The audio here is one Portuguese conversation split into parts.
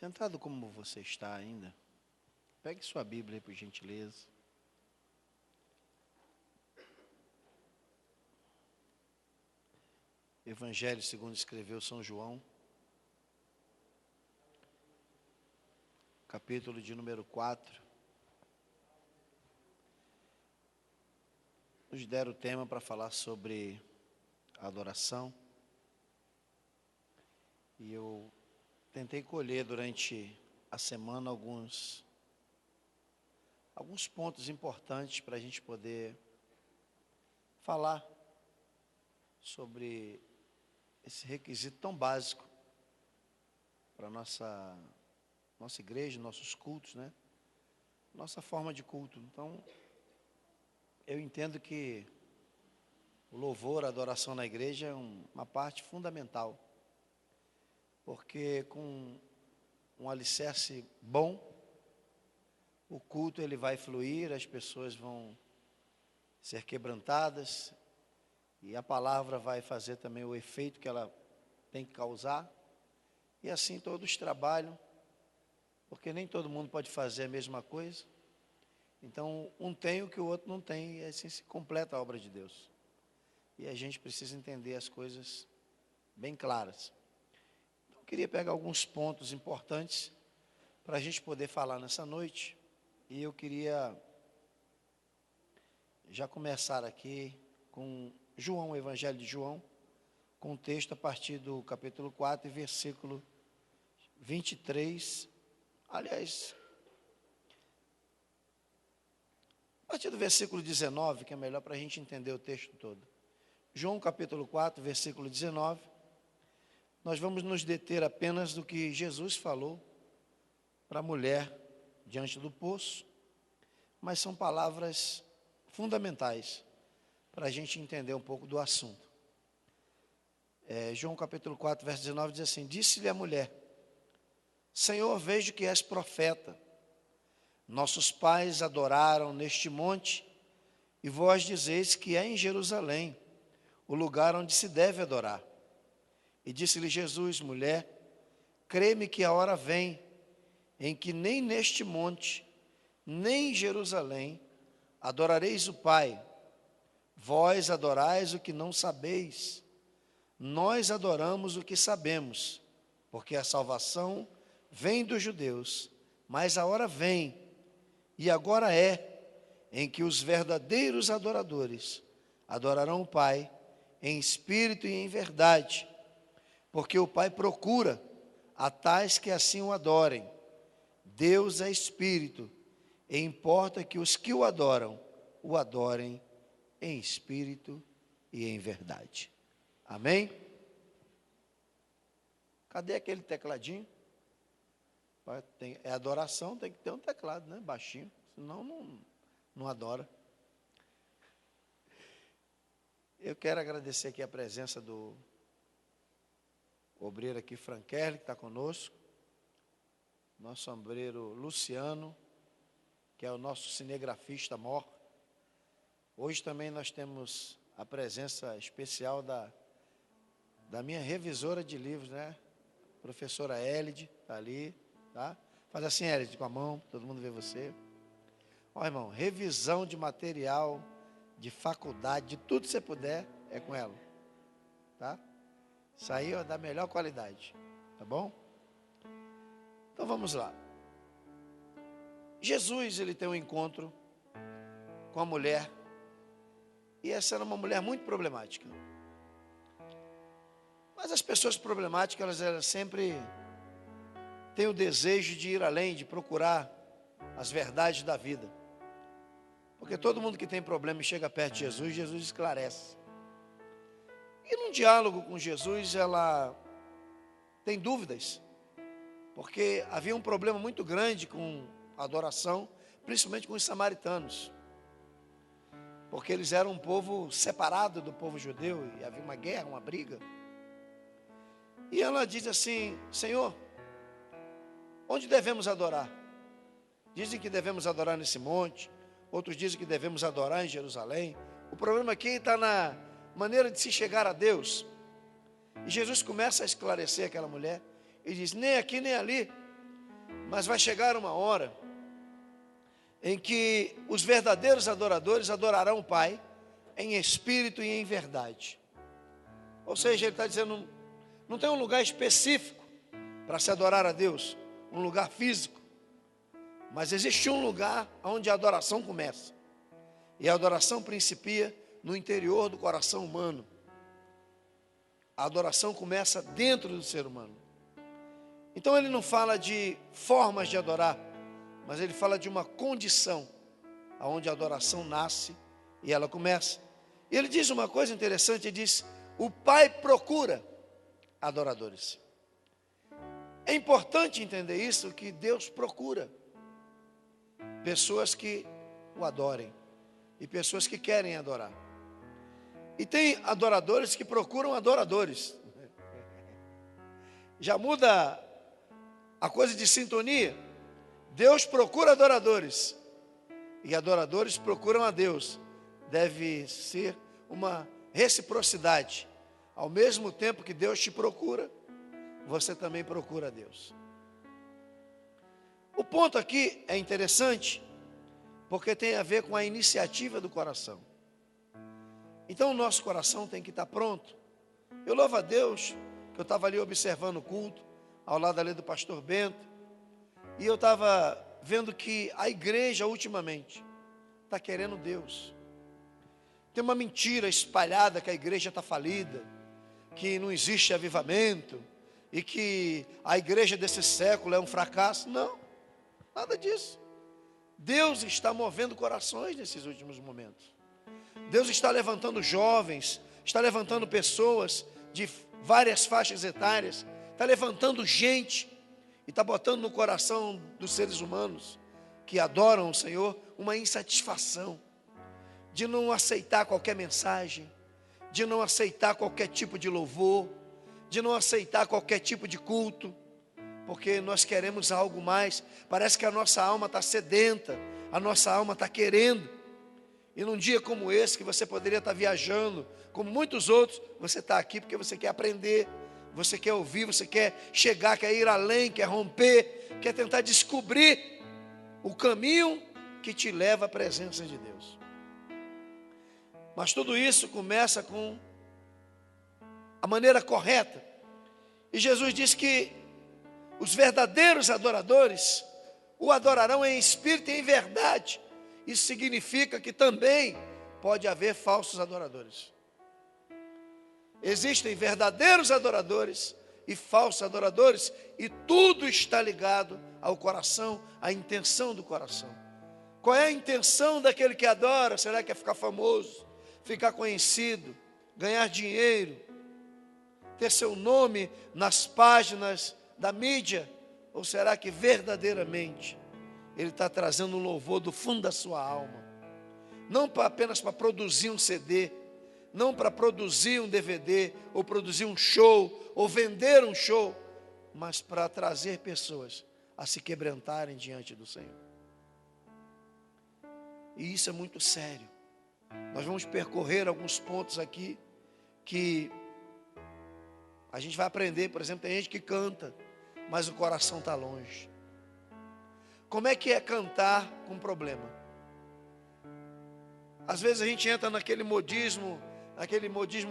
Sentado como você está ainda, pegue sua Bíblia aí, por gentileza. Evangelho segundo escreveu São João, capítulo de número 4. Nos deram o tema para falar sobre a adoração. E eu tentei colher durante a semana alguns pontos importantes para a gente poder falar sobre esse requisito tão básico para a nossa igreja, nossos cultos, né? Nossa forma de culto. Então, eu entendo que o louvor, a adoração na igreja é uma parte fundamental, porque com um alicerce bom, o culto ele vai fluir, as pessoas vão ser quebrantadas e a palavra vai fazer também o efeito que ela tem que causar, e assim todos trabalham, porque nem todo mundo pode fazer a mesma coisa. Então, um tem o que o outro não tem, e assim se completa a obra de Deus. E a gente precisa entender as coisas bem claras. Então, eu queria pegar alguns pontos importantes para a gente poder falar nessa noite. E eu queria já começar aqui com João, o Evangelho de João, com o texto a partir do capítulo 4, versículo 23. Aliás, a partir do versículo 19, que é melhor para a gente entender o texto todo. João capítulo 4, versículo 19. Nós vamos nos deter apenas do que Jesus falou para a mulher diante do poço, mas são palavras fundamentais para a gente entender um pouco do assunto. João capítulo 4, verso 19 diz assim: disse-lhe a mulher: Senhor, vejo que és profeta. Nossos pais adoraram neste monte, e vós dizeis que é em Jerusalém o lugar onde se deve adorar. E disse-lhe Jesus: mulher, crê-me que a hora vem em que nem neste monte, nem em Jerusalém adorareis o Pai. Vós adorais o que não sabeis, nós adoramos o que sabemos, porque a salvação vem dos judeus. Mas a hora vem, e agora é, em que os verdadeiros adoradores adorarão o Pai em espírito e em verdade, porque o Pai procura a tais que assim o adorem. Deus é espírito, e importa que os que o adorem em espírito e em verdade. Amém? Cadê aquele tecladinho? É adoração, tem que ter um teclado, né? Baixinho, senão não adora. Eu quero agradecer aqui a presença do obreiro aqui, Frankelli, que está conosco. Nosso obreiro Luciano, que é o nosso cinegrafista mor. Hoje também nós temos a presença especial da minha revisora de livros, né? Professora Elide, está ali, tá? Faz assim, Elide, com a mão, todo mundo vê você. Ó, irmão, revisão de material, de faculdade, de tudo que você puder, é com ela, tá? Isso aí é da melhor qualidade, tá bom? Então vamos lá. Jesus, ele tem um encontro com a mulher, e essa era uma mulher muito problemática. Mas as pessoas problemáticas, elas sempre têm o desejo de ir além, de procurar as verdades da vida. Porque todo mundo que tem problema e chega perto de Jesus, Jesus esclarece. E num diálogo com Jesus, ela tem dúvidas, porque havia um problema muito grande com a adoração, principalmente com os samaritanos, porque eles eram um povo separado do povo judeu, e havia uma guerra, uma briga. E ela diz assim: Senhor, onde devemos adorar? Dizem que devemos adorar nesse monte, outros dizem que devemos adorar em Jerusalém. O problema aqui está na maneira de se chegar a Deus. E Jesus começa a esclarecer aquela mulher e diz: nem aqui nem ali, Mas vai chegar uma hora em que os verdadeiros adoradores adorarão o Pai em espírito e em verdade. Ou seja, ele está dizendo, não tem um lugar específico para se adorar a Deus, um lugar físico, mas existe um lugar onde a adoração começa, e a adoração principia no interior do coração humano. A adoração começa dentro do ser humano. Então ele não fala de formas de adorar, mas ele fala de uma condição onde a adoração nasce e ela começa. E ele diz uma coisa interessante, ele diz, o Pai procura adoradores. É importante entender isso, que Deus procura pessoas que o adorem e pessoas que querem adorar. E tem adoradores que procuram adoradores. Já muda a coisa de sintonia. Deus procura adoradores e adoradores procuram a Deus. Deve ser uma reciprocidade. Ao mesmo tempo que Deus te procura, você também procura a Deus. O ponto aqui é interessante, porque tem a ver com a iniciativa do coração. Então o nosso coração tem que estar pronto. Eu louvo a Deus, que eu estava ali observando o culto, ao lado ali do pastor Bento, e eu estava vendo que a igreja ultimamente está querendo Deus. Tem uma mentira espalhada que a igreja está falida, que não existe avivamento, e que a igreja desse século é um fracasso. Não, nada disso. Deus está movendo corações nesses últimos momentos. Deus está levantando jovens, está levantando pessoas de várias faixas etárias, está levantando gente, e está botando no coração dos seres humanos que adoram o Senhor uma insatisfação de não aceitar qualquer mensagem, de não aceitar qualquer tipo de louvor, de não aceitar qualquer tipo de culto, porque nós queremos algo mais. Parece que a nossa alma está sedenta, a nossa alma está querendo. E num dia como esse, que você poderia estar viajando, como muitos outros, você está aqui porque você quer aprender, você quer ouvir, você quer chegar, quer ir além, quer romper, quer tentar descobrir o caminho que te leva à presença de Deus. Mas tudo isso começa com a maneira correta. E Jesus diz que os verdadeiros adoradores o adorarão em espírito e em verdade. Isso significa que também pode haver falsos adoradores. Existem verdadeiros adoradores e falsos adoradores, e tudo está ligado ao coração, à intenção do coração. Qual é a intenção daquele que adora? Será que é ficar famoso, ficar conhecido, ganhar dinheiro, ter seu nome nas páginas da mídia? Ou será que verdadeiramente ele está trazendo um louvor do fundo da sua alma? Não apenas para produzir um CD, não para produzir um DVD, ou produzir um show, ou vender um show, mas para trazer pessoas a se quebrantarem diante do Senhor. E isso é muito sério. Nós vamos percorrer alguns pontos aqui, que a gente vai aprender. Por exemplo, tem gente que canta, mas o coração está longe. Como é que é cantar com problema? Às vezes a gente entra naquele modismo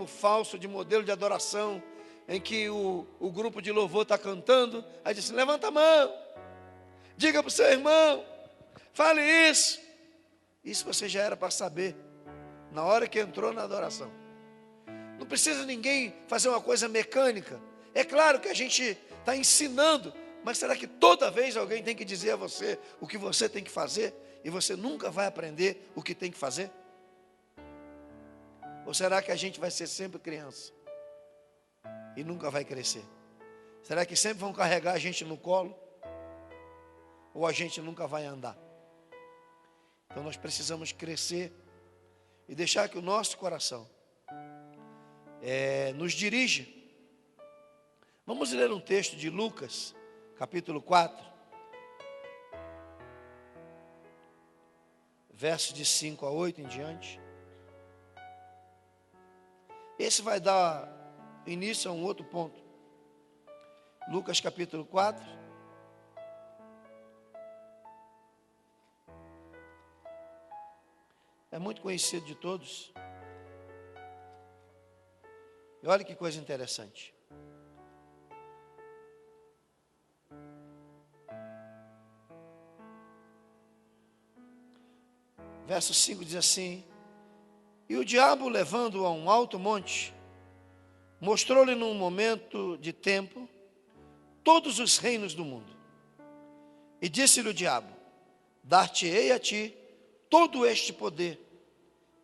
falso de modelo de adoração, em que o grupo de louvor está cantando, aí diz assim, levanta a mão, diga para o seu irmão, fale isso. Isso você já era para saber na hora que entrou na adoração. Não precisa ninguém fazer uma coisa mecânica. É claro que a gente está ensinando, mas será que toda vez alguém tem que dizer a você o que você tem que fazer, e você nunca vai aprender o que tem que fazer? Ou será que a gente vai ser sempre criança e nunca vai crescer? Será que sempre vão carregar a gente no colo? Ou a gente nunca vai andar? Então nós precisamos crescer e deixar que o nosso coração nos dirija. Vamos ler um texto de Lucas, capítulo 4, versos de 5 a 8 em diante. Esse vai dar início a um outro ponto. Lucas capítulo 4, é muito conhecido de todos. E olha que coisa interessante. Verso 5 diz assim: e o diabo, levando-o a um alto monte, mostrou-lhe num momento de tempo todos os reinos do mundo. E disse-lhe o diabo: dar-te-ei a ti todo este poder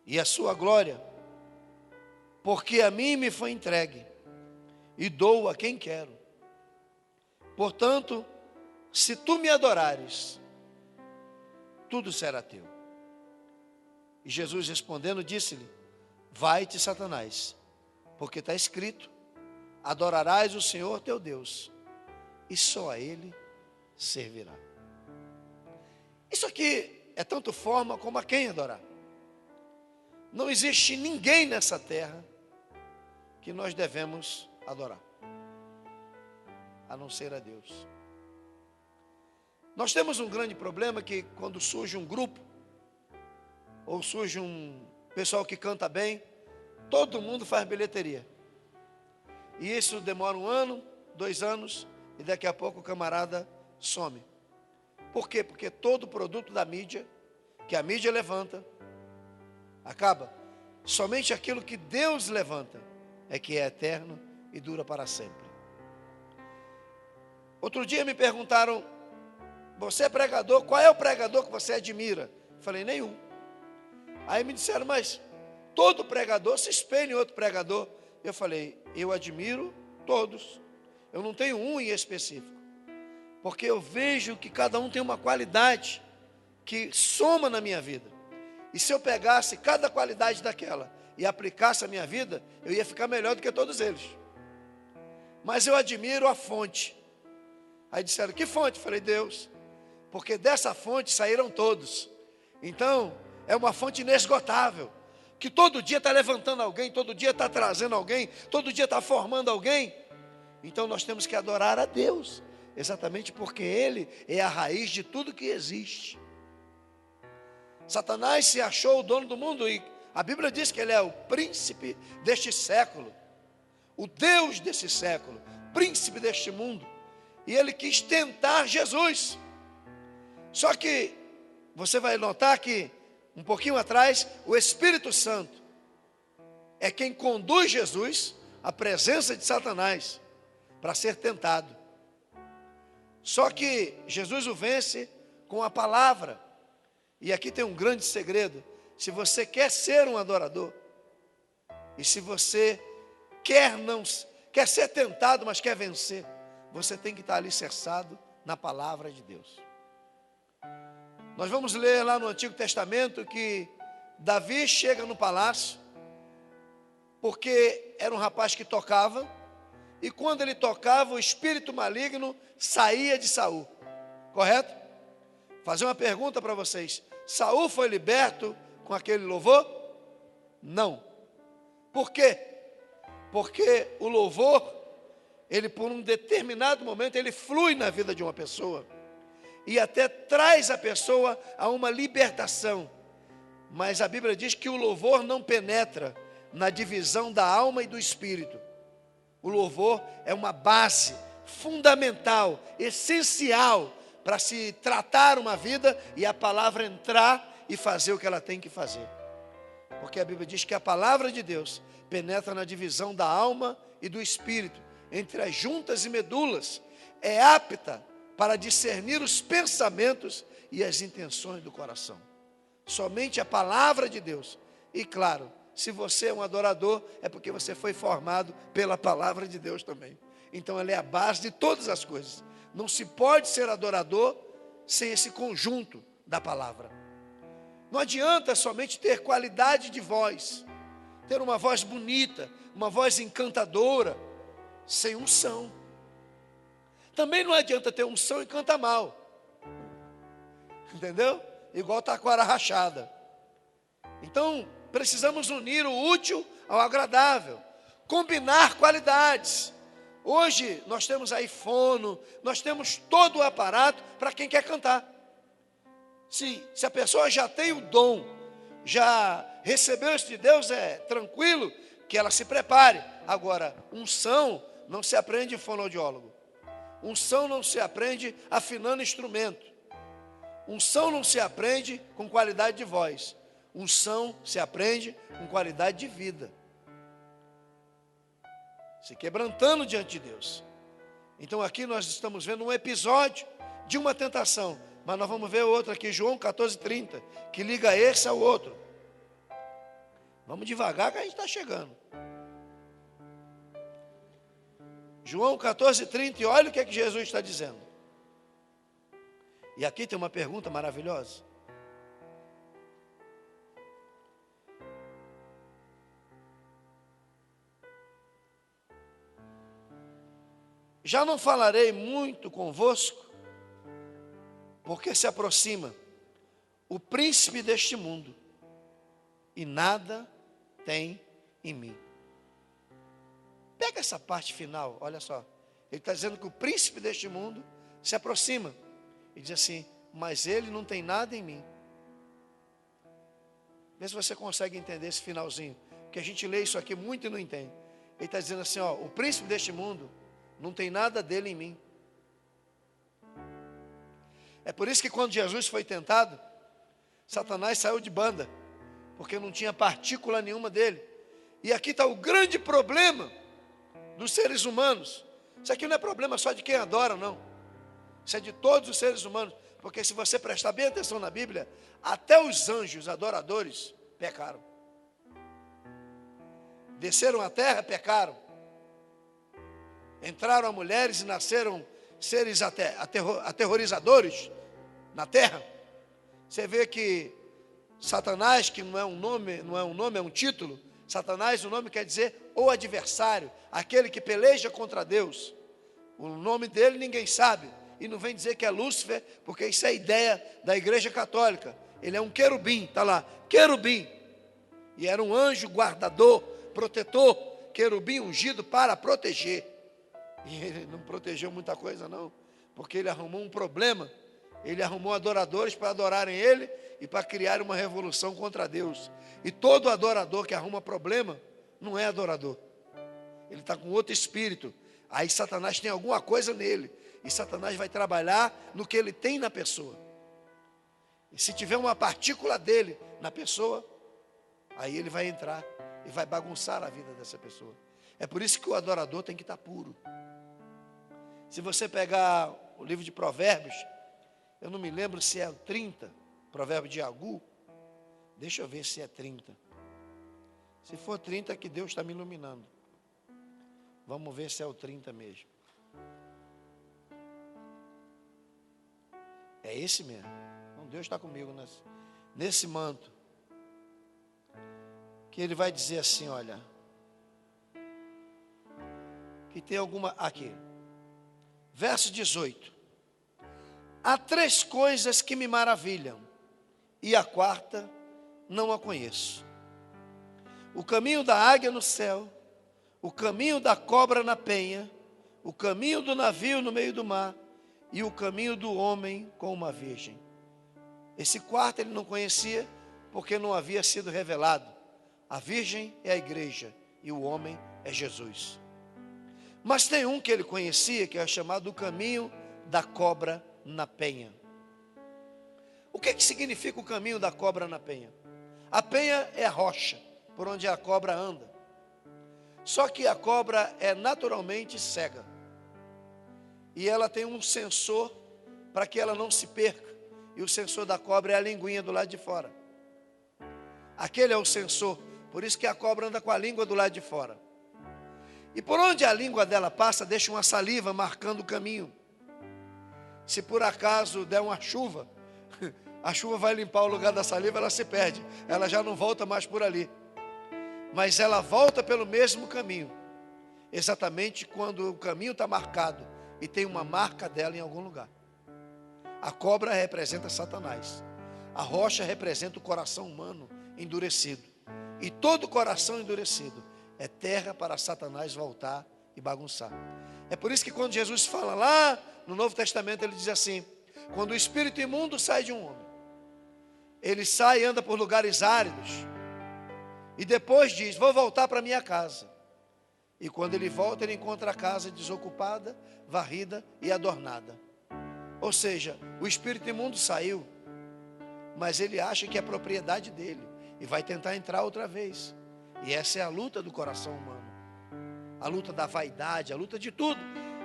e a sua glória, porque a mim me foi entregue, e dou a quem quero. Portanto, se tu me adorares, tudo será teu. E Jesus respondendo disse-lhe: vai-te, Satanás, porque está escrito: adorarás o Senhor teu Deus, e só a Ele servirá. Isso aqui é tanto forma como a quem adorar. Não existe ninguém nessa terra que nós devemos adorar, a não ser a Deus. Nós temos um grande problema que quando surge um grupo, ou surge um pessoal que canta bem, todo mundo faz bilheteria. E isso demora 1 ano, 2 anos, e daqui a pouco o camarada some. Por quê? Porque todo produto da mídia, que a mídia levanta, acaba. Somente aquilo que Deus levanta é que é eterno e dura para sempre. Outro dia me perguntaram: você é pregador, qual é o pregador que você admira? Eu falei: nenhum. Aí me disseram: mas todo pregador se espelha em outro pregador. Eu falei: eu admiro todos, eu não tenho um em específico, porque eu vejo que cada um tem uma qualidade que soma na minha vida. E se eu pegasse cada qualidade daquela e aplicasse a minha vida, eu ia ficar melhor do que todos eles. Mas eu admiro a fonte. Aí disseram: que fonte? Eu falei: Deus, porque dessa fonte saíram todos. Então é uma fonte inesgotável, que todo dia está levantando alguém, todo dia está trazendo alguém, todo dia está formando alguém. Então nós temos que adorar a Deus, exatamente porque Ele é a raiz de tudo que existe. Satanás se achou o dono do mundo, e a Bíblia diz que ele é o príncipe deste século, o Deus desse século, príncipe deste mundo, e ele quis tentar Jesus. Só que você vai notar que um pouquinho atrás, o Espírito Santo é quem conduz Jesus à presença de Satanás para ser tentado. Só que Jesus o vence com a palavra. E aqui tem um grande segredo: se você quer ser um adorador, e se você quer ser tentado, mas quer vencer, você tem que estar alicerçado na palavra de Deus. Nós vamos ler lá no Antigo Testamento que Davi chega no palácio, porque era um rapaz que tocava, e quando ele tocava, o espírito maligno saía de Saul, correto? Fazer uma pergunta para vocês: Saul foi liberto com aquele louvor? Não. Por quê? Porque o louvor, ele por um determinado momento, ele flui na vida de uma pessoa, e até traz a pessoa a uma libertação. Mas a Bíblia diz que o louvor não penetra na divisão da alma e do espírito. O louvor é uma base fundamental, essencial, para se tratar uma vida e a palavra entrar e fazer o que ela tem que fazer. Porque a Bíblia diz que a palavra de Deus penetra na divisão da alma e do espírito, entre as juntas e medulas, é apta para discernir os pensamentos e as intenções do coração. Somente a palavra de Deus. E claro, se você é um adorador, é porque você foi formado pela palavra de Deus também. Então ela é a base de todas as coisas. Não se pode ser adorador sem esse conjunto da palavra. Não adianta somente ter qualidade de voz, ter uma voz bonita, uma voz encantadora, sem unção. Também não adianta ter unção e cantar mal. Entendeu? Igual taquara rachada. Então, precisamos unir o útil ao agradável, combinar qualidades. Hoje nós temos aí fono, nós temos todo o aparato para quem quer cantar. Se a pessoa já tem o dom, já recebeu isso de Deus, é tranquilo, que ela se prepare. Agora, unção não se aprende em fonoaudiólogo. Unção não se aprende afinando instrumento. Unção não se aprende com qualidade de voz. Unção se aprende com qualidade de vida. Se quebrantando diante de Deus. Então aqui nós estamos vendo um episódio de uma tentação. Mas nós vamos ver outro aqui, João 14:30, que liga esse ao outro. Vamos devagar que a gente está chegando. João 14:30, e olha o que é que Jesus está dizendo. E aqui tem uma pergunta maravilhosa. Já não falarei muito convosco, porque se aproxima o príncipe deste mundo, e nada tem em mim. Pega essa parte final, olha só. Ele está dizendo que o príncipe deste mundo se aproxima. E diz assim, mas ele não tem nada em mim. Vê se você consegue entender esse finalzinho. Porque a gente lê isso aqui muito e não entende. Ele está dizendo assim, ó, o príncipe deste mundo não tem nada dele em mim. É por isso que quando Jesus foi tentado, Satanás saiu de banda, porque não tinha partícula nenhuma dele. E aqui está o grande problema dos seres humanos. Isso aqui não é problema só de quem adora, não. Isso é de todos os seres humanos. Porque se você prestar bem atenção na Bíblia, até os anjos adoradores pecaram. Desceram à terra, pecaram. Entraram a mulheres e nasceram seres aterrorizadores na terra. Você vê que Satanás, que não é um nome, é um título. Satanás, o nome quer dizer o adversário, aquele que peleja contra Deus. O nome dele ninguém sabe. E não vem dizer que é Lúcifer, porque isso é a ideia da igreja católica. Ele é um querubim, está lá, querubim. E era um anjo guardador, protetor, querubim ungido para proteger. E ele não protegeu muita coisa não, porque ele arrumou um problema. Ele arrumou adoradores para adorarem ele e para criar uma revolução contra Deus. E todo adorador que arruma problema não é adorador. Ele está com outro espírito. Aí Satanás tem alguma coisa nele. E Satanás vai trabalhar no que ele tem na pessoa. E se tiver uma partícula dele na pessoa, aí ele vai entrar e vai bagunçar a vida dessa pessoa. É por isso que o adorador tem que estar puro. Se você pegar o livro de Provérbios, eu não me lembro se é o 30, provérbio de Agu. Deixa eu ver se é 30. Se for 30, é que Deus está me iluminando. Vamos ver se é o 30 mesmo. É esse mesmo. Então Deus está comigo nesse manto. Que ele vai dizer assim, olha. Que tem alguma... Aqui. Verso 18. Há 3 coisas que me maravilham, e a quarta não a conheço. O caminho da águia no céu, o caminho da cobra na penha, o caminho do navio no meio do mar, e o caminho do homem com uma virgem. Esse quarto ele não conhecia, porque não havia sido revelado. A virgem é a igreja, e o homem é Jesus. Mas tem um que ele conhecia, que é chamado o caminho da cobra na penha. O que significa o caminho da cobra na penha? A penha é a rocha, por onde a cobra anda. Só que a cobra é naturalmente cega. E ela tem um sensor para que ela não se perca. E o sensor da cobra é a linguinha do lado de fora. Aquele é o sensor. Por isso que a cobra anda com a língua do lado de fora. E por onde a língua dela passa, deixa uma saliva marcando o caminho. Se por acaso der uma chuva, a chuva vai limpar o lugar da saliva, ela se perde. Ela já não volta mais por ali. Mas ela volta pelo mesmo caminho. Exatamente quando o caminho está marcado e tem uma marca dela em algum lugar. A cobra representa Satanás. A rocha representa o coração humano endurecido. E todo coração endurecido é terra para Satanás voltar e bagunçar. É por isso que quando Jesus fala lá no Novo Testamento, ele diz assim: quando o espírito imundo sai de um homem, ele sai e anda por lugares áridos, e depois diz: vou voltar para minha casa. E quando ele volta, ele encontra a casa desocupada, varrida e adornada. Ou seja, o espírito imundo saiu, mas ele acha que é propriedade dele, e vai tentar entrar outra vez. E essa é a luta do coração humano, a luta da vaidade, a luta de tudo.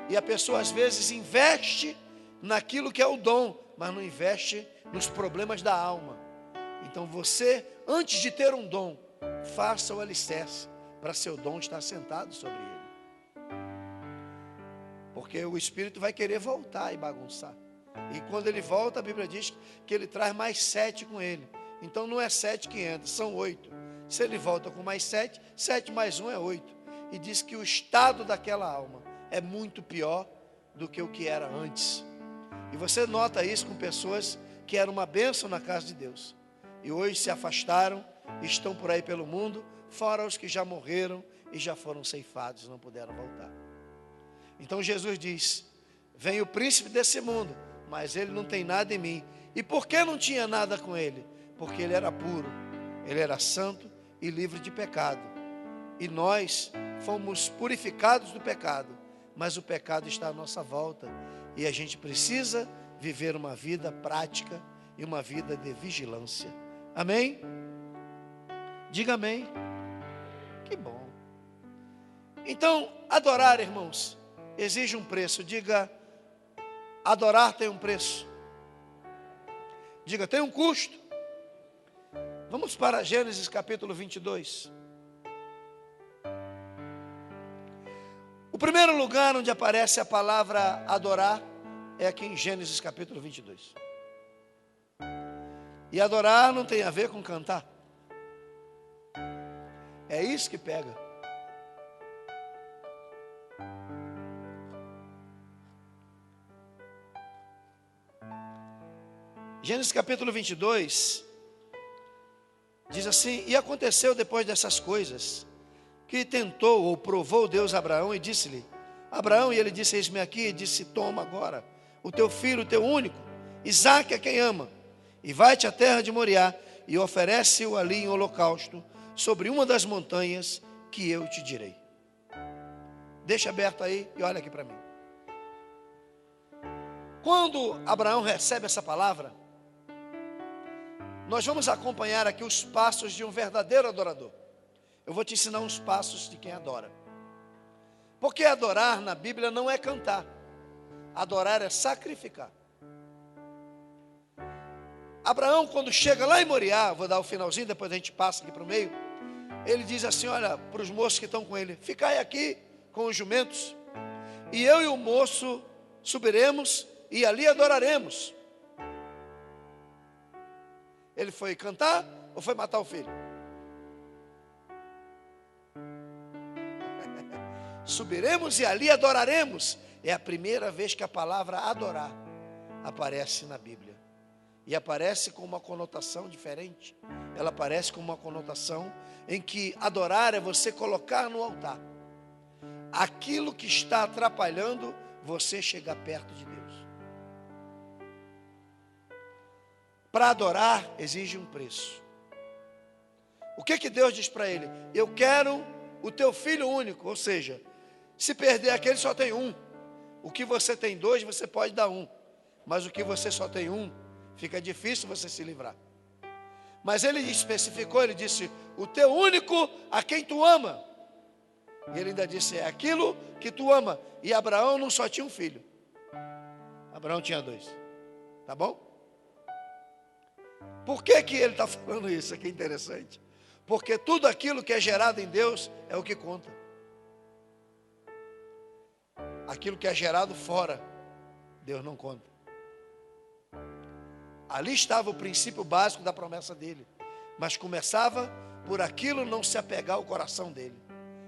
E a pessoa às vezes investe naquilo que é o dom, mas não investe nos problemas da alma. Então você, antes de ter um dom, faça o alicerce para seu dom estar sentado sobre ele. Porque o espírito vai querer voltar e bagunçar. E quando ele volta, a Bíblia diz que ele traz mais 7 com ele. Então não é 7 que entra, são 8. Se ele volta com mais 7, 7 mais 1 é 8. E diz que o estado daquela alma é muito pior do que o que era antes. E você nota isso com pessoas que eram uma bênção na casa de Deus, e hoje se afastaram, estão por aí pelo mundo, fora os que já morreram e já foram ceifados, não puderam voltar. Então Jesus diz: vem o príncipe desse mundo, mas ele não tem nada em mim. E por que não tinha nada com ele? Porque ele era puro, ele era santo e livre de pecado. E nós fomos purificados do pecado, mas o pecado está à nossa volta, e a gente precisa viver uma vida prática e uma vida de vigilância. Amém? Diga amém. Que bom. Então, adorar, irmãos, exige um preço. Diga: adorar tem um preço. Diga: tem um custo. Vamos para Gênesis capítulo 22. O primeiro lugar onde aparece a palavra adorar é aqui em Gênesis capítulo 22. E adorar não tem a ver com cantar. É isso que pega. Gênesis capítulo 22 diz assim: e aconteceu depois dessas coisas, que tentou ou provou Deus a Abraão e disse-lhe: Abraão, e ele disse: eis-me aqui. E disse: toma agora o teu filho, o teu único, Isaque, a quem ama, e vai-te à terra de Moriá, e oferece-o ali em holocausto, sobre uma das montanhas que eu te direi. Deixa aberto aí e olha aqui para mim. Quando Abraão recebe essa palavra, nós vamos acompanhar aqui os passos de um verdadeiro adorador. Eu vou te ensinar uns passos de quem adora. Porque adorar na Bíblia não é cantar. Adorar é sacrificar. Abraão, quando chega lá em Moriá, vou dar o finalzinho, depois a gente passa aqui para o meio. Ele diz assim: olha, para os moços que estão com ele: ficai aqui com os jumentos, e eu e o moço subiremos e ali adoraremos. Ele foi cantar ou foi matar o filho? Subiremos e ali adoraremos. É a primeira vez que a palavra adorar aparece na Bíblia. E aparece com uma conotação diferente. Ela aparece com uma conotação em que adorar é você colocar no altar aquilo que está atrapalhando você chegar perto de Deus. Para adorar exige um preço. O que Deus diz para ele? Eu quero o teu filho único. Ou seja, se perder aquele, só tem um. O que você tem 2, você pode dar 1. Mas o que você só tem 1, fica difícil você se livrar. Mas ele especificou, ele disse: o teu único a quem tu ama. E ele ainda disse: é aquilo que tu ama. E Abraão não só tinha um filho, Abraão tinha 2. Tá bom? Por que ele está falando isso? Aqui é interessante. Porque tudo aquilo que é gerado em Deus é o que conta. Aquilo que é gerado fora, Deus não conta. Ali estava o princípio básico da promessa dele. Mas começava por aquilo não se apegar ao coração dele.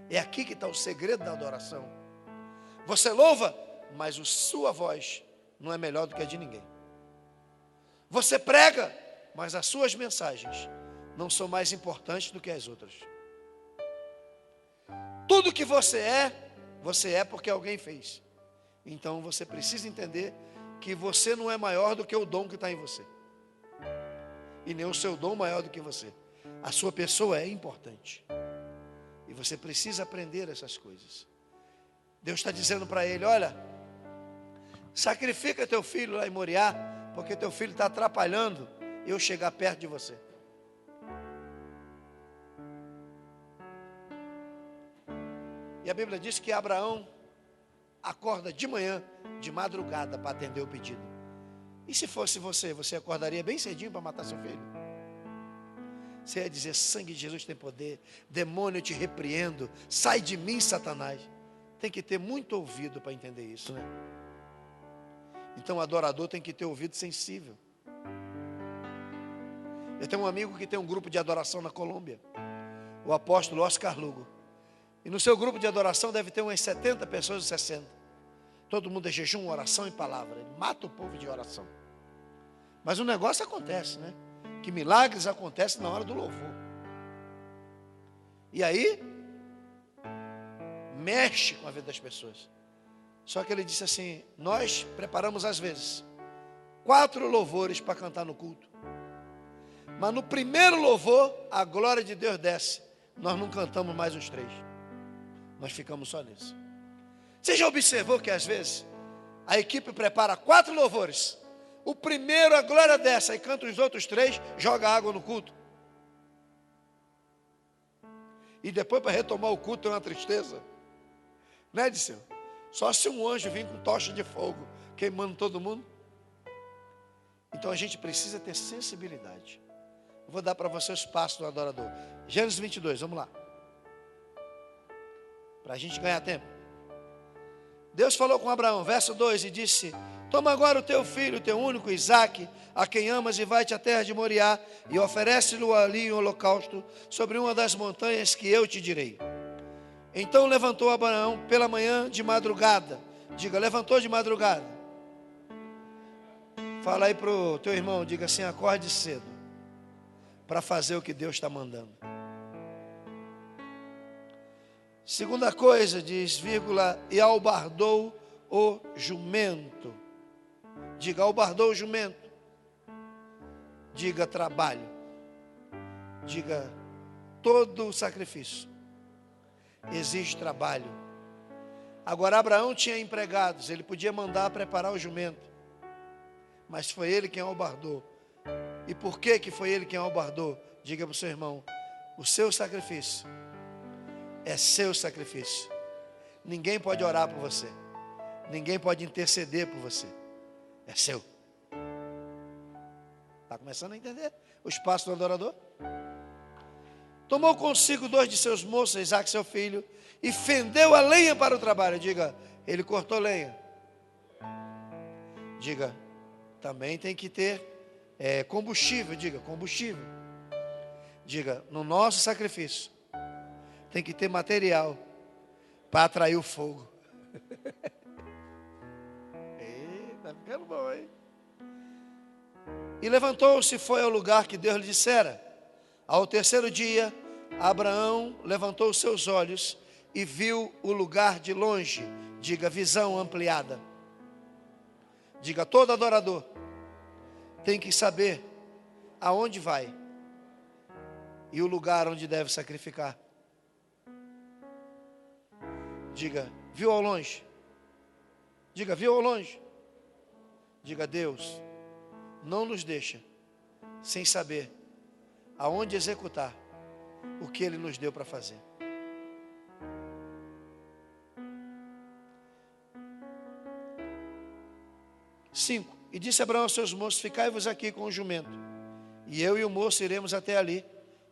É aqui que está o segredo da adoração. Você louva, mas a sua voz não é melhor do que a de ninguém. Você prega, mas as suas mensagens não são mais importantes do que as outras. Tudo que você é porque alguém fez. Então você precisa entender que você não é maior do que o dom que está em você. e nem o seu dom maior do que você. A sua pessoa é importante. E você precisa aprender essas coisas. Deus está dizendo para ele: olha, sacrifica teu filho lá em Moriá, porque teu filho está atrapalhando eu chegar perto de você. E a Bíblia diz que Abraão acorda de manhã, de madrugada, para atender o pedido. E se fosse você, você acordaria bem cedinho para matar seu filho? Você ia dizer: sangue de Jesus tem poder, demônio eu te repreendo, sai de mim, Satanás. Tem que ter muito ouvido para entender isso, né? Então o adorador tem que ter ouvido sensível. Eu tenho um amigo que tem um grupo de adoração na Colômbia, o apóstolo Oscar Lugo. E no seu grupo de adoração deve ter umas 70 pessoas ou 60. Todo mundo é jejum, oração e palavra. Ele mata o povo de oração. Mas o negócio acontece, né? Que milagres acontecem na hora do louvor. E aí, mexe com a vida das pessoas. Só que ele disse assim: nós preparamos às vezes 4 louvores para cantar no culto. Mas no primeiro louvor, a glória de Deus desce. Nós não cantamos mais os 3. Nós ficamos só nisso. Você já observou que às vezes a equipe prepara 4 louvores? O primeiro a glória desce, aí canta os outros 3, joga água no culto. E depois para retomar o culto é uma tristeza. Né, Disseu? Só se um anjo vir com tocha de fogo, queimando todo mundo. Então a gente precisa ter sensibilidade. Eu vou dar para você os passos do adorador. Gênesis 22, vamos lá. Para a gente ganhar tempo. Deus falou com Abraão, verso 2, e disse: toma agora o teu filho, o teu único, Isaque, a quem amas, e vai-te à terra de Moriá, e oferece-lhe ali em holocausto, sobre uma das montanhas que eu te direi. Então levantou Abraão pela manhã de madrugada. Diga, levantou de madrugada. Fala aí para o teu irmão, diga assim: acorde cedo, para fazer o que Deus está mandando. Segunda coisa, diz, vírgula, e albardou o jumento. Diga, albardou o jumento. Diga, trabalho. Diga, todo sacrifício exige trabalho. Agora, Abraão tinha empregados, ele podia mandar preparar o jumento, mas foi ele quem albardou. E por que foi ele quem albardou? Diga para o seu irmão: o seu sacrifício é seu sacrifício. Ninguém pode orar por você, ninguém pode interceder por você. É seu. Está começando a entender o espaço do adorador? Tomou consigo 2 de seus moços, Isaque seu filho, e fendeu a lenha para o trabalho. Diga, ele cortou lenha. Diga, também tem que ter combustível. Diga, combustível. Diga, no nosso sacrifício tem que ter material para atrair o fogo. Está ficando bom, hein? E levantou-se e foi ao lugar que Deus lhe dissera. Ao terceiro dia, Abraão levantou os seus olhos e viu o lugar de longe. Diga, visão ampliada. Diga, todo adorador tem que saber aonde vai e o lugar onde deve sacrificar. Diga, viu ao longe? Diga, viu ao longe? Diga, Deus não nos deixa sem saber aonde executar o que Ele nos deu para fazer. Cinco. E disse Abraão aos seus moços: ficai-vos aqui com o jumento, e eu e o moço iremos até ali,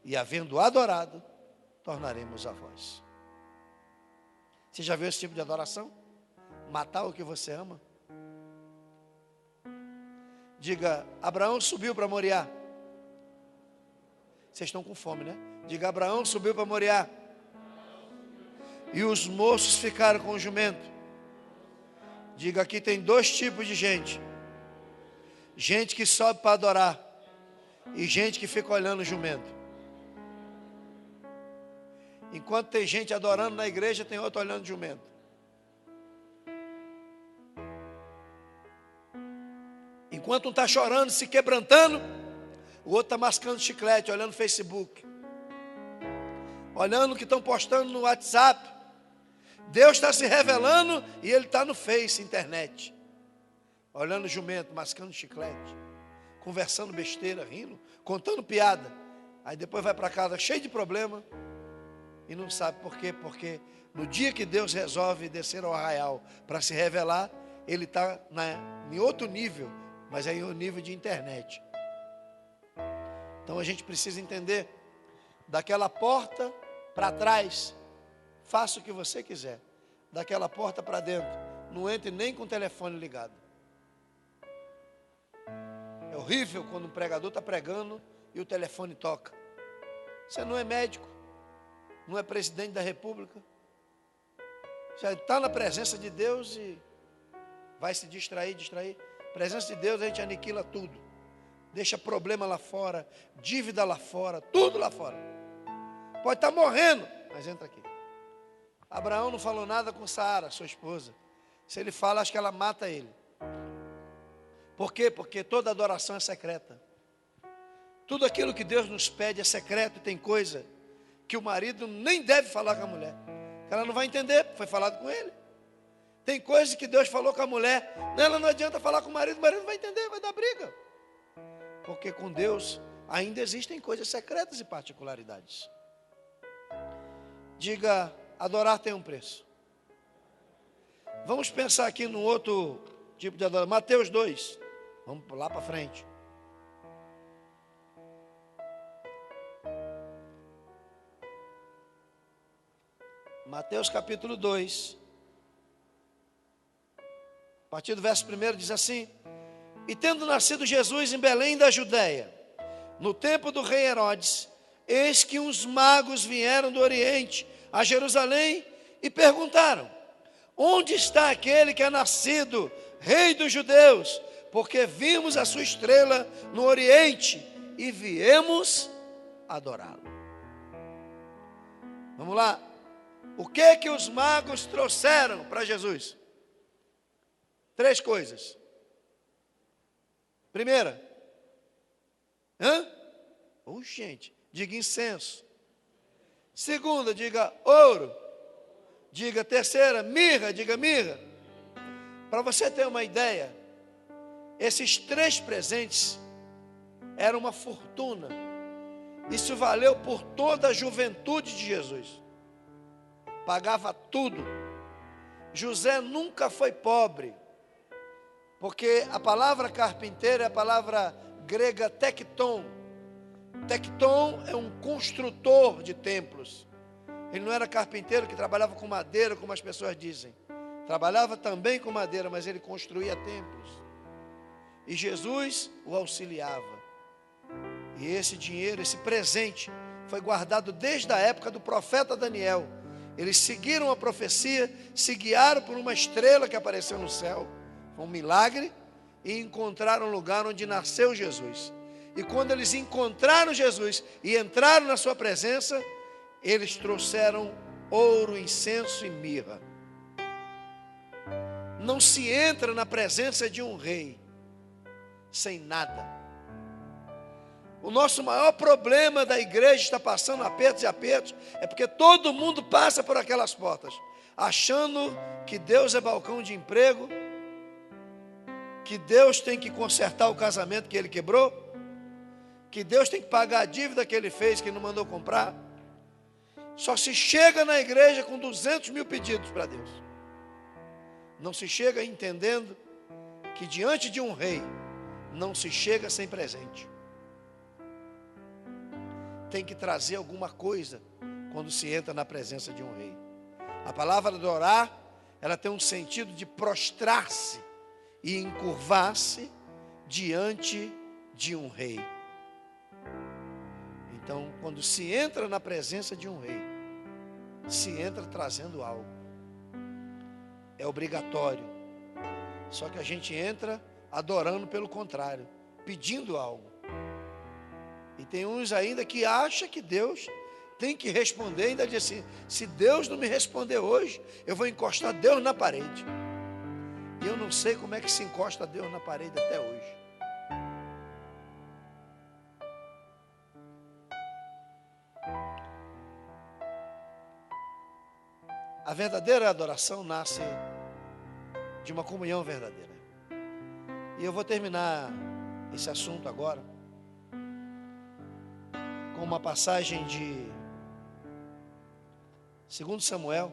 e havendo adorado, tornaremos a vós. Você já viu esse tipo de adoração? Matar o que você ama? Diga, Abraão subiu para Moriá. Vocês estão com fome, né? Diga, Abraão subiu para Moriá. E os moços ficaram com o jumento. Diga, aqui tem 2 tipos de gente. Gente que sobe para adorar e gente que fica olhando o jumento. Enquanto tem gente adorando na igreja, tem outro olhando o jumento. Enquanto um está chorando, se quebrantando, O outro está mascando chiclete, olhando o Facebook, olhando o que estão postando no WhatsApp. Deus está se revelando e ele está no Face, internet, olhando o jumento, mascando chiclete, conversando besteira, rindo, contando piada. Aí depois vai para casa cheio de problema e não sabe por quê. Porque no dia que Deus resolve descer ao arraial para se revelar, ele está em outro nível, mas é em um nível de internet. Então a gente precisa entender, daquela porta para trás, faça o que você quiser. Daquela porta para dentro, não entre nem com o telefone ligado. É horrível quando um pregador está pregando e o telefone toca. Você não é médico, não é presidente da república, já está na presença de Deus e vai se distrair. Presença de Deus, a gente aniquila tudo, deixa problema lá fora, dívida lá fora, tudo lá fora. Pode estar morrendo, mas entra aqui. Abraão não falou nada com Sara, sua esposa. Se ele fala, acho que ela mata ele. Por quê? Porque toda adoração é secreta. Tudo aquilo que Deus nos pede é secreto. Tem coisa que o marido nem deve falar com a mulher, que ela não vai entender, foi falado com ele. Tem coisas que Deus falou com a mulher, ela não adianta falar com o marido não vai entender, vai dar briga. Porque com Deus ainda existem coisas secretas e particularidades. Diga, adorar tem um preço. Vamos pensar aqui num outro tipo de adoração. Mateus 2, vamos lá para frente. Mateus capítulo 2, a partir do verso 1 diz assim: E tendo nascido Jesus em Belém da Judéia, no tempo do rei Herodes, eis que uns magos vieram do Oriente a Jerusalém e perguntaram: Onde está aquele que é nascido rei dos judeus? Porque vimos a sua estrela no Oriente e viemos adorá-lo. Vamos lá. O que os magos trouxeram para Jesus? 3 coisas. Primeira, gente, diga incenso. Segunda, diga ouro. Diga terceira, mirra, diga mirra. Para você ter uma ideia, esses 3 presentes eram uma fortuna. Isso valeu por toda a juventude de Jesus. Pagava tudo. José nunca foi pobre, porque a palavra carpinteiro é a palavra grega tecton. Tecton é um construtor de templos. Ele não era carpinteiro que trabalhava com madeira, como as pessoas dizem. Trabalhava também com madeira, mas ele construía templos. E Jesus o auxiliava. E esse dinheiro, esse presente, foi guardado desde a época do profeta Daniel. Eles seguiram a profecia, se guiaram por uma estrela que apareceu no céu, foi um milagre, e encontraram o lugar onde nasceu Jesus. E quando eles encontraram Jesus e entraram na sua presença, eles trouxeram ouro, incenso e mirra. Não se entra na presença de um rei sem nada. O nosso maior problema da igreja está passando apertos e apertos, é porque todo mundo passa por aquelas portas, achando que Deus é balcão de emprego, que Deus tem que consertar o casamento que ele quebrou, que Deus tem que pagar a dívida que ele fez, que não mandou comprar. Só se chega na igreja com 200 mil pedidos para Deus. Não se chega entendendo que diante de um rei, não se chega sem presente. Tem que trazer alguma coisa quando se entra na presença de um rei. A palavra adorar, ela tem um sentido de prostrar-se e encurvar-se diante de um rei. Então, quando se entra na presença de um rei, se entra trazendo algo. É obrigatório. Só que a gente entra adorando pelo contrário, pedindo algo. E tem uns ainda que acham que Deus tem que responder, ainda diz assim: se Deus não me responder hoje, eu vou encostar Deus na parede. E eu não sei como é que se encosta Deus na parede até hoje. A verdadeira adoração nasce de uma comunhão verdadeira. E eu vou terminar esse assunto agora com uma passagem de 2 Samuel,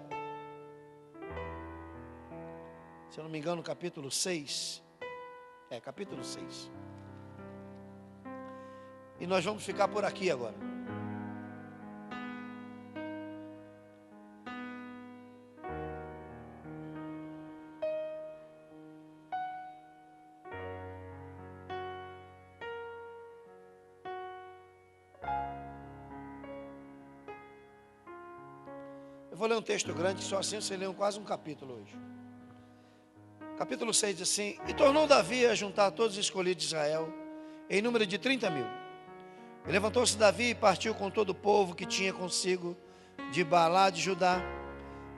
se eu não me engano, capítulo 6. Capítulo 6. E nós vamos ficar por aqui agora. Eu vou ler um texto grande, só assim você lê quase um capítulo hoje. Capítulo 6 diz assim: E tornou Davi a juntar todos os escolhidos de Israel, em número de 30.000. E levantou-se Davi e partiu com todo o povo que tinha consigo de Baalá de Judá,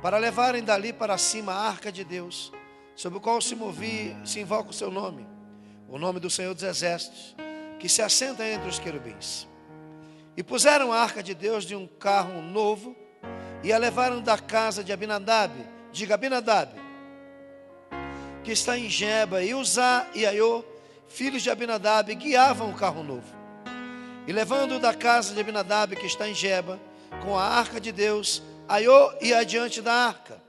para levarem dali para cima a arca de Deus, sobre o qual se invoca o seu nome, o nome do Senhor dos Exércitos, que se assenta entre os querubins. E puseram a arca de Deus de um carro novo, e a levaram da casa de Abinadab, diga Abinadab, que está em Geba, e Uzá e Aiô, filhos de Abinadab, guiavam o carro novo. E levando-o da casa de Abinadab, que está em Geba, com a arca de Deus, Aiô ia adiante da arca.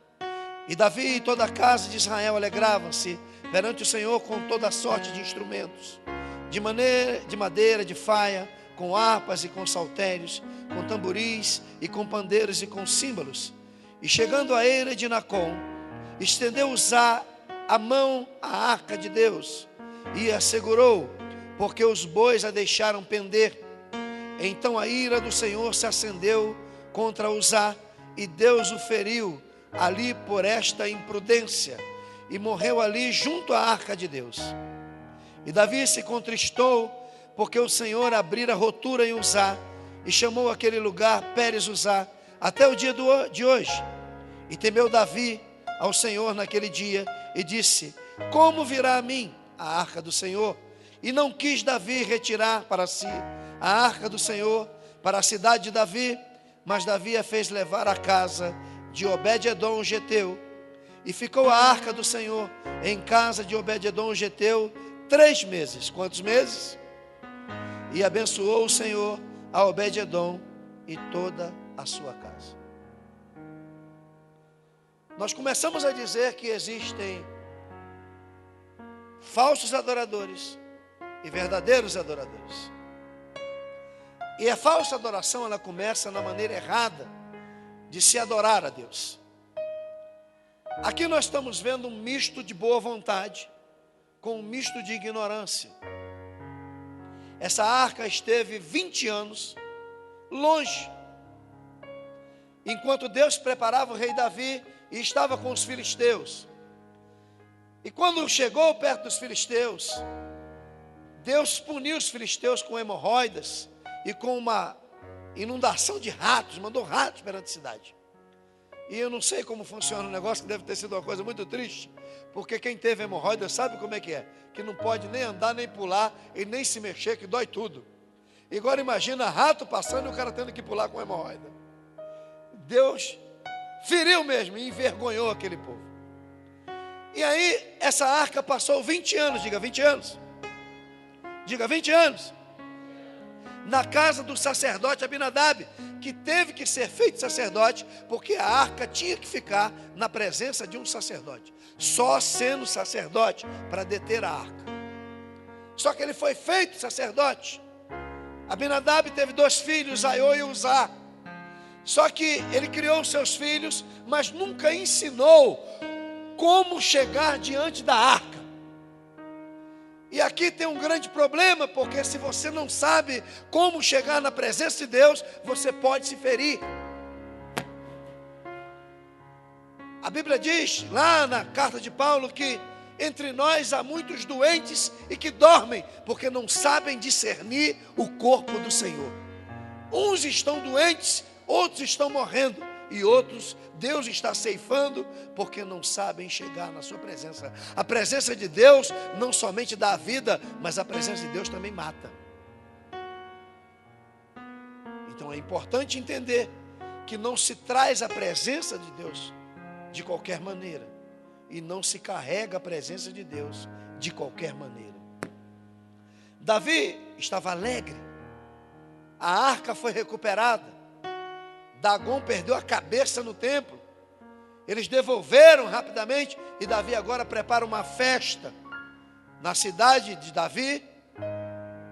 E Davi e toda a casa de Israel alegravam-se perante o Senhor com toda a sorte de instrumentos, de madeira, de faia, com harpas e com saltérios, com tamboris e com pandeiros e com símbolos. E chegando à eira de Nacon, estendeu Uzá a mão à arca de Deus e a segurou, porque os bois a deixaram pender. Então a ira do Senhor se acendeu contra Uzá, e Deus o feriu ali por esta imprudência, e morreu ali junto à arca de Deus. E Davi se contristou, porque o Senhor abrira rotura em Uzá, e chamou aquele lugar Pérez Uzá, até o dia de hoje. E temeu Davi ao Senhor naquele dia, e disse: Como virá a mim a arca do Senhor? E não quis Davi retirar para si a arca do Senhor para a cidade de Davi, mas Davi a fez levar à casa de Obed-edom o geteu. E ficou a arca do Senhor em casa de Obed-edom o geteu 3 meses. Quantos meses? E abençoou o Senhor a Obed-edom e toda a sua casa. Nós começamos a dizer que existem falsos adoradores e verdadeiros adoradores. E a falsa adoração, ela começa na maneira errada de se adorar a Deus. Aqui nós estamos vendo um misto de boa vontade com um misto de ignorância. Essa arca esteve 20 anos longe, enquanto Deus preparava o rei Davi e estava com os filisteus. E quando chegou perto dos filisteus, Deus puniu os filisteus com hemorroidas e com uma inundação de ratos, mandou ratos perante a cidade. E eu não sei como funciona o negócio, que deve ter sido uma coisa muito triste, porque quem teve hemorroida sabe como é, que não pode nem andar, nem pular e nem se mexer, que dói tudo. E agora imagina rato passando e o cara tendo que pular com hemorroida. Deus feriu mesmo e envergonhou aquele povo. E aí essa arca passou 20 anos, diga 20 anos. Diga 20 anos. Na casa do sacerdote Abinadab, que teve que ser feito sacerdote, porque a arca tinha que ficar na presença de um sacerdote, só sendo sacerdote para deter a arca. Só que ele foi feito sacerdote. Abinadab teve 2 filhos, Aiô e Uzá. Só que ele criou os seus filhos, mas nunca ensinou como chegar diante da arca. E aqui tem um grande problema, porque se você não sabe como chegar na presença de Deus, você pode se ferir. A Bíblia diz, lá na carta de Paulo, que entre nós há muitos doentes e que dormem, porque não sabem discernir o corpo do Senhor. Uns estão doentes, outros estão morrendo, e outros Deus está ceifando, porque não sabem chegar na sua presença. A presença de Deus não somente dá a vida, mas a presença de Deus também mata. Então é importante entender que não se traz a presença de Deus de qualquer maneira. E não se carrega a presença de Deus de qualquer maneira. Davi estava alegre. A arca foi recuperada. Dagom perdeu a cabeça no templo. Eles devolveram rapidamente. E Davi agora prepara uma festa na cidade de Davi,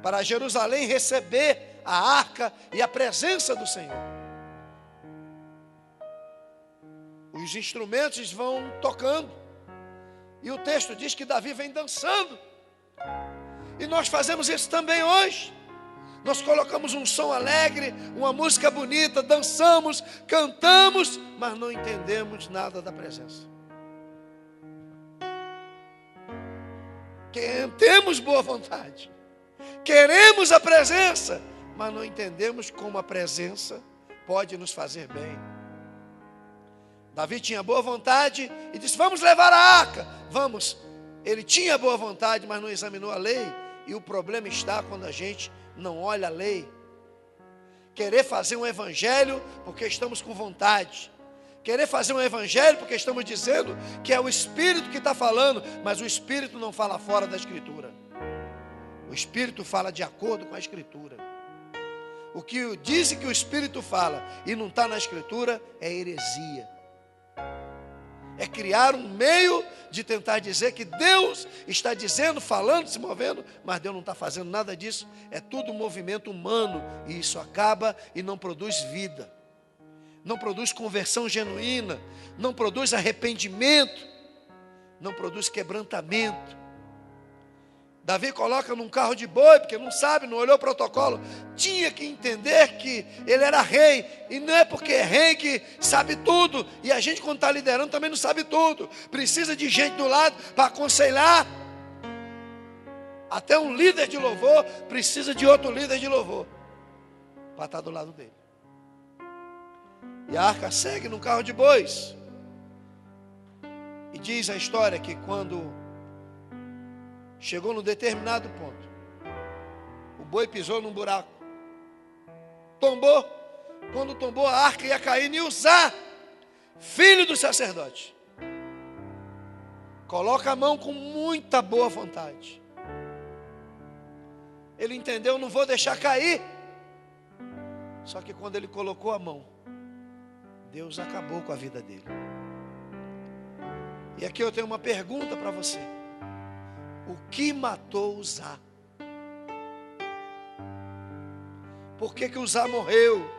para Jerusalém receber a arca e a presença do Senhor. Os instrumentos vão tocando. E o texto diz que Davi vem dançando. E nós fazemos isso também hoje. Nós colocamos um som alegre, uma música bonita, dançamos, cantamos, mas não entendemos nada da presença. Temos boa vontade, queremos a presença, mas não entendemos como a presença pode nos fazer bem. Davi tinha boa vontade e disse: vamos levar a arca, vamos. Ele tinha boa vontade, mas não examinou a lei. E o problema está quando a gente não olha a lei. Querer fazer um evangelho porque estamos com vontade. Querer fazer um evangelho porque estamos dizendo que é o Espírito que está falando, mas o Espírito não fala fora da Escritura. O Espírito fala de acordo com a Escritura. O que dizem que o Espírito fala e não está na Escritura é heresia. É criar um meio de tentar dizer que Deus está dizendo, falando, se movendo, mas Deus não está fazendo nada disso. É tudo movimento humano e isso acaba e não produz vida. Não produz conversão genuína, não produz arrependimento, não produz quebrantamento. Davi coloca num carro de boi, porque não sabe, não olhou o protocolo. Tinha que entender que ele era rei, e não é porque é rei que sabe tudo. E a gente, quando está liderando, também não sabe tudo. Precisa de gente do lado para aconselhar. Até um líder de louvor precisa de outro líder de louvor para estar do lado dele. E a arca segue num carro de bois. E diz a história que quando chegou num determinado ponto, o boi pisou num buraco, tombou. Quando tombou, a arca ia cair em Uzá, filho do sacerdote. Coloca a mão com muita boa vontade. Ele entendeu: não vou deixar cair. Só que quando ele colocou a mão, Deus acabou com a vida dele. E aqui eu tenho uma pergunta para você. O que matou Uzá? Por que Uzá morreu?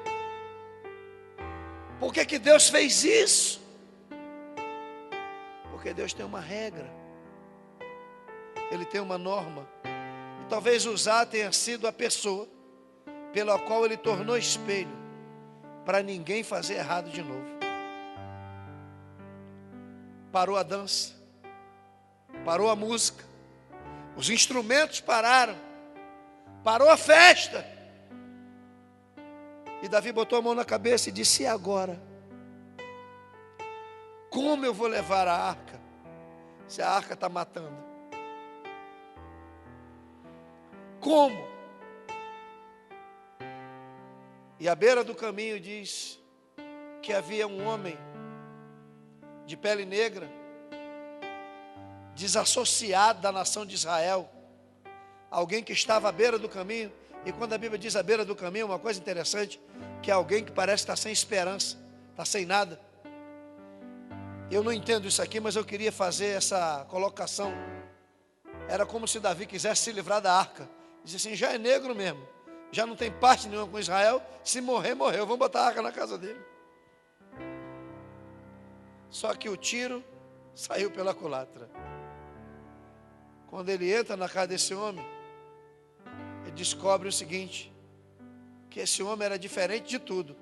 Por que Deus fez isso? Porque Deus tem uma regra. Ele tem uma norma. E talvez Uzá tenha sido a pessoa pela qual ele tornou espelho para ninguém fazer errado de novo. Parou a dança, parou a música, os instrumentos pararam, parou a festa. E Davi botou a mão na cabeça e disse: e agora? Como eu vou levar a arca, se a arca está matando? Como? E à beira do caminho diz que havia um homem de pele negra, desassociado da nação de Israel, alguém que estava à beira do caminho. E quando a Bíblia diz à beira do caminho, uma coisa interessante, que é alguém que parece estar sem esperança, está sem nada. Eu não entendo isso aqui, mas eu queria fazer essa colocação. Era como se Davi quisesse se livrar da arca. Disse assim: já é negro mesmo, já não tem parte nenhuma com Israel, se morrer, morreu, vamos botar a arca na casa dele. Só que o tiro saiu pela culatra. Quando ele entra na casa desse homem, ele descobre o seguinte: que esse homem era diferente de tudo,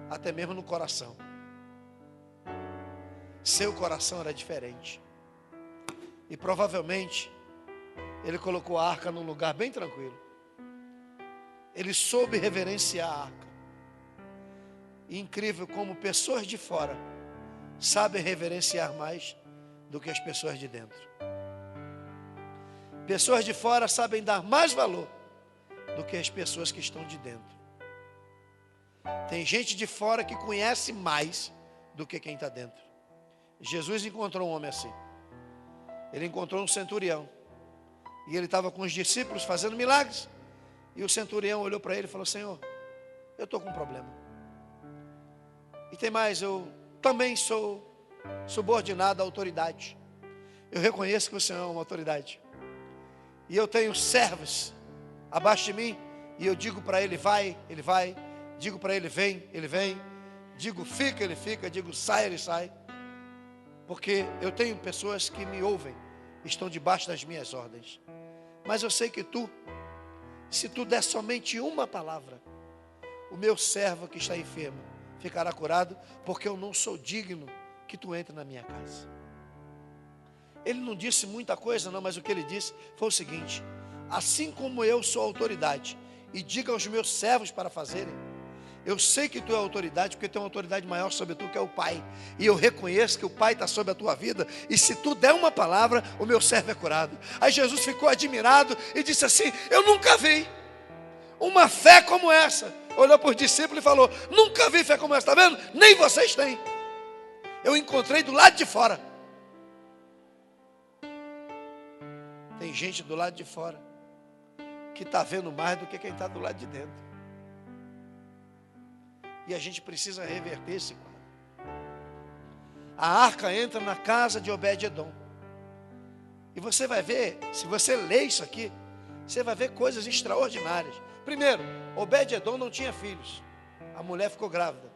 até mesmo no coração. Seu coração era diferente. E provavelmente ele colocou a arca num lugar bem tranquilo. Ele soube reverenciar a arca. E incrível como pessoas de fora sabem reverenciar mais do que as pessoas de dentro. Pessoas de fora sabem dar mais valor do que as pessoas que estão de dentro. Tem gente de fora que conhece mais do que quem está dentro. Jesus encontrou um homem assim. Ele encontrou um centurião. E ele estava com os discípulos fazendo milagres. E o centurião olhou para ele e falou: Senhor, eu estou com um problema. E tem mais, eu também sou subordinado à autoridade. Eu reconheço que o Senhor é uma autoridade. E eu tenho servos abaixo de mim. E eu digo para ele: vai, ele vai. Digo para ele: vem, ele vem. Digo: fica, ele fica. Digo: sai, ele sai. Porque eu tenho pessoas que me ouvem, estão debaixo das minhas ordens. Mas eu sei que tu, se tu der somente uma palavra, o meu servo que está enfermo ficará curado, porque eu não sou digno que tu entre na minha casa. Ele não disse muita coisa não, mas o que ele disse foi o seguinte: assim como eu sou autoridade e diga aos meus servos para fazerem, eu sei que tu é autoridade, porque tu é uma autoridade maior sobre tu, que é o Pai. E eu reconheço que o Pai está sobre a tua vida. E se tu der uma palavra, o meu servo é curado. Aí Jesus ficou admirado e disse assim: eu nunca vi uma fé como essa. Olhou para os discípulos e falou: nunca vi fé como essa, está vendo? Nem vocês têm. Eu encontrei do lado de fora. Tem gente do lado de fora que está vendo mais do que quem está do lado de dentro. E a gente precisa reverter esse quadro. A arca entra na casa de Obed-edom. E você vai ver, se você ler isso aqui, você vai ver coisas extraordinárias. Primeiro, Obed-edom não tinha filhos. A mulher ficou grávida.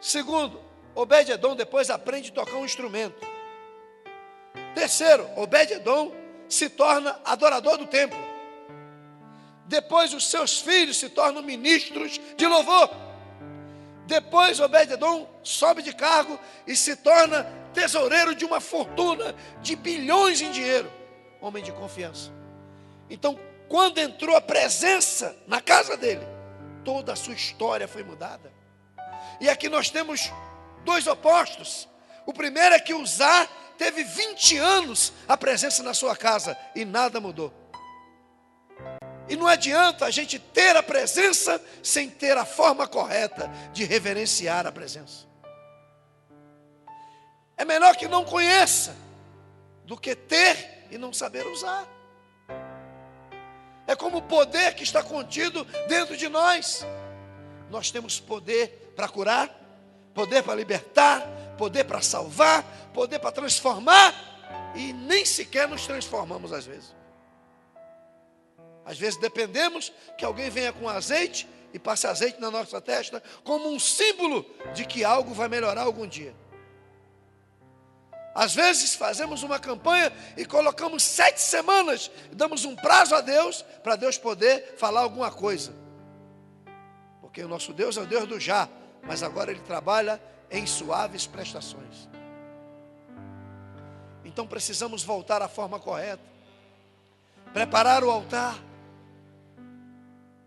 Segundo, Obed-edom depois aprende a tocar um instrumento. Terceiro, Obed-edom se torna adorador do templo. Depois os seus filhos se tornam ministros de louvor. Depois Obed-edom sobe de cargo e se torna tesoureiro de uma fortuna de bilhões em dinheiro. Homem de confiança. Então, quando entrou a presença na casa dele, toda a sua história foi mudada. E aqui nós temos dois opostos. O primeiro é que Uzá teve 20 anos a presença na sua casa e nada mudou. E não adianta a gente ter a presença sem ter a forma correta de reverenciar a presença. É melhor que não conheça do que ter e não saber usar. É como o poder que está contido dentro de nós. Nós temos poder para curar, poder para libertar, poder para salvar, poder para transformar, e nem sequer nos transformamos às vezes. Às vezes dependemos que alguém venha com azeite e passe azeite na nossa testa como um símbolo de que algo vai melhorar algum dia. Às vezes fazemos uma campanha e colocamos 7 semanas, e damos um prazo a Deus, para Deus poder falar alguma coisa. Porque o nosso Deus é o Deus do já, mas agora Ele trabalha em suaves prestações. Então precisamos voltar à forma correta, preparar o altar.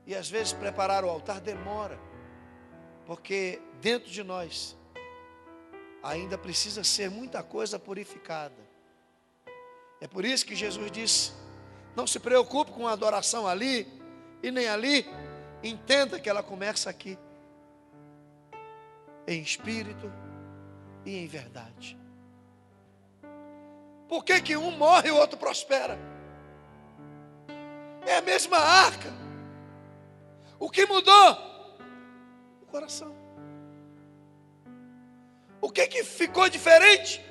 E às vezes preparar o altar demora, porque dentro de nós ainda precisa ser muita coisa purificada. É por isso que Jesus disse: não se preocupe com a adoração ali e nem ali, entenda que ela começa aqui, em espírito e em verdade. Por que que um morre e o outro prospera? É a mesma arca. O que mudou? O coração. O que ficou diferente?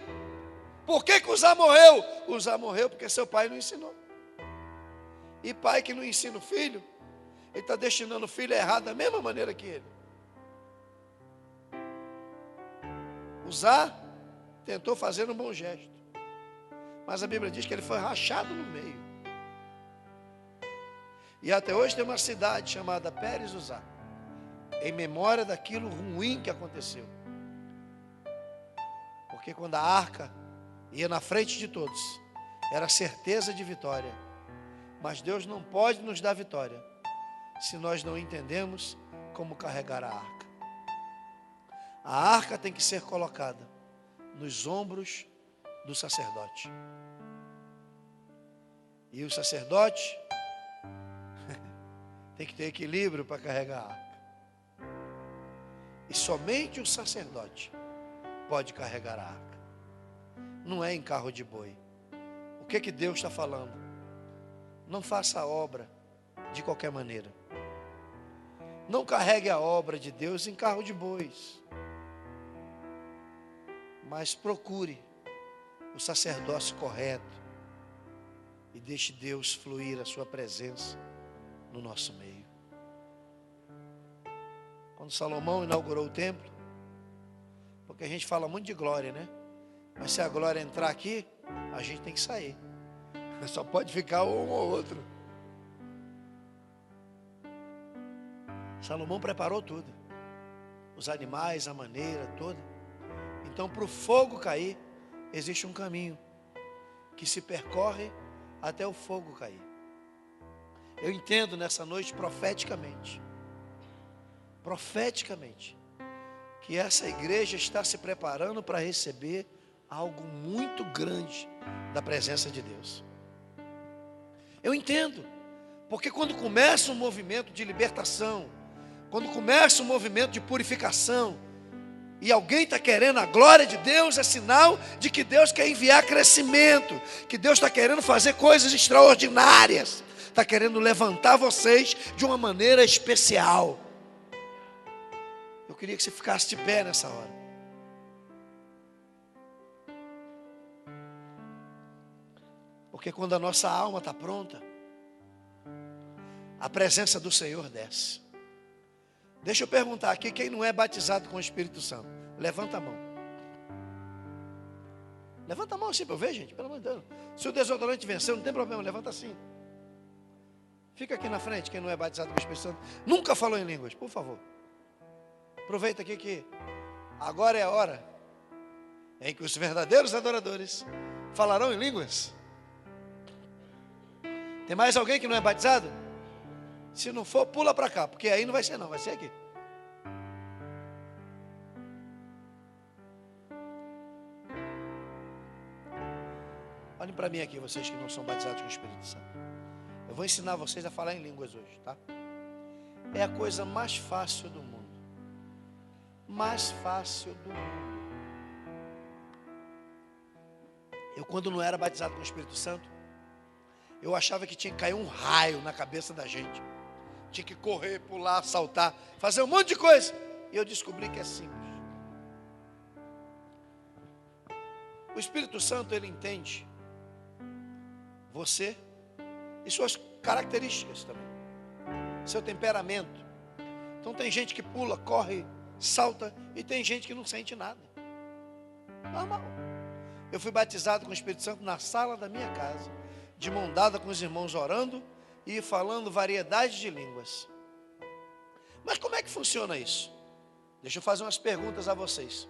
Por que que Uzá morreu? Uzá morreu porque seu pai não ensinou. E pai que não ensina o filho, ele está destinando o filho errado da mesma maneira que ele. Uzá tentou fazer um bom gesto, mas a Bíblia diz que ele foi rachado no meio. E até hoje tem uma cidade chamada Pérez Uzá, em memória daquilo ruim que aconteceu. Porque quando a arca ia na frente de todos, era certeza de vitória. Mas Deus não pode nos dar vitória se nós não entendemos como carregar a arca. A arca tem que ser colocada nos ombros do sacerdote. E o sacerdote tem que ter equilíbrio para carregar a arca. E somente o sacerdote pode carregar a arca. Não é em carro de boi. O que Deus está falando? Não faça a obra de qualquer maneira. Não carregue a obra de Deus em carro de bois. Mas procure o sacerdócio correto e deixe Deus fluir a sua presença no nosso meio. Quando Salomão inaugurou o templo, porque a gente fala muito de glória, né? Mas se a glória entrar aqui, a gente tem que sair. Só pode ficar um ou outro. Salomão preparou tudo. Os animais, a maneira toda. Então, para o fogo cair, existe um caminho que se percorre até o fogo cair. Eu entendo nessa noite profeticamente, que essa igreja está se preparando para receber algo muito grande da presença de Deus. Eu entendo, porque quando começa um movimento de libertação, quando começa um movimento de purificação, e alguém está querendo a glória de Deus, é sinal de que Deus quer enviar crescimento, que Deus está querendo fazer coisas extraordinárias, está querendo levantar vocês de uma maneira especial. Eu queria que você ficasse de pé nessa hora. Porque quando a nossa alma está pronta, a presença do Senhor desce. Deixa eu perguntar aqui, quem não é batizado com o Espírito Santo? Levanta a mão. Levanta a mão assim para eu ver, gente, pelo amor de Deus. Se o desodorante venceu, não tem problema, levanta assim. Fica aqui na frente, quem não é batizado com o Espírito Santo. Nunca falou em línguas, por favor. Aproveita aqui que agora é a hora em que os verdadeiros adoradores falarão em línguas. Tem mais alguém que não é batizado? Se não for, pula para cá, porque aí não vai ser não, vai ser aqui. Olhem para mim aqui, vocês que não são batizados com o Espírito Santo. Eu vou ensinar vocês a falar em línguas hoje, tá? É a coisa mais fácil do mundo. Mais fácil do mundo. Eu, quando não era batizado com o Espírito Santo, eu achava que tinha que cair um raio na cabeça da gente. Tinha que correr, pular, saltar, fazer um monte de coisa. E eu descobri que é simples. O Espírito Santo, ele entende você e suas características também. Seu temperamento. Então tem gente que pula, corre, salta, e tem gente que não sente nada. Normal. Eu fui batizado com o Espírito Santo na sala da minha casa, de mão dada com os irmãos orando e falando variedade de línguas. Mas como é que funciona isso? Deixa eu fazer umas perguntas a vocês.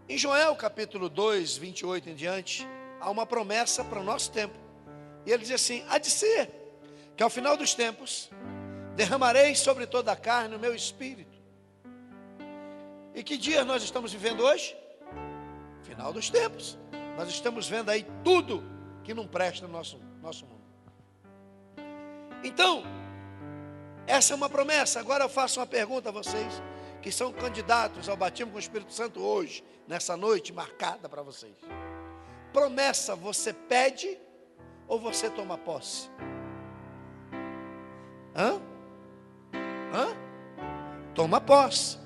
Em Joel capítulo 2, 28 em diante, há uma promessa para o nosso tempo. E ele diz assim: há de ser que ao final dos tempos derramarei sobre toda a carne o meu espírito. E que dia nós estamos vivendo hoje? Final dos tempos. Nós estamos vendo aí tudo que não presta no nosso mundo. Então, essa é uma promessa. Agora eu faço uma pergunta a vocês que são candidatos ao batismo com o Espírito Santo hoje, nessa noite marcada para vocês. Promessa, você pede ou você toma posse? Toma posse.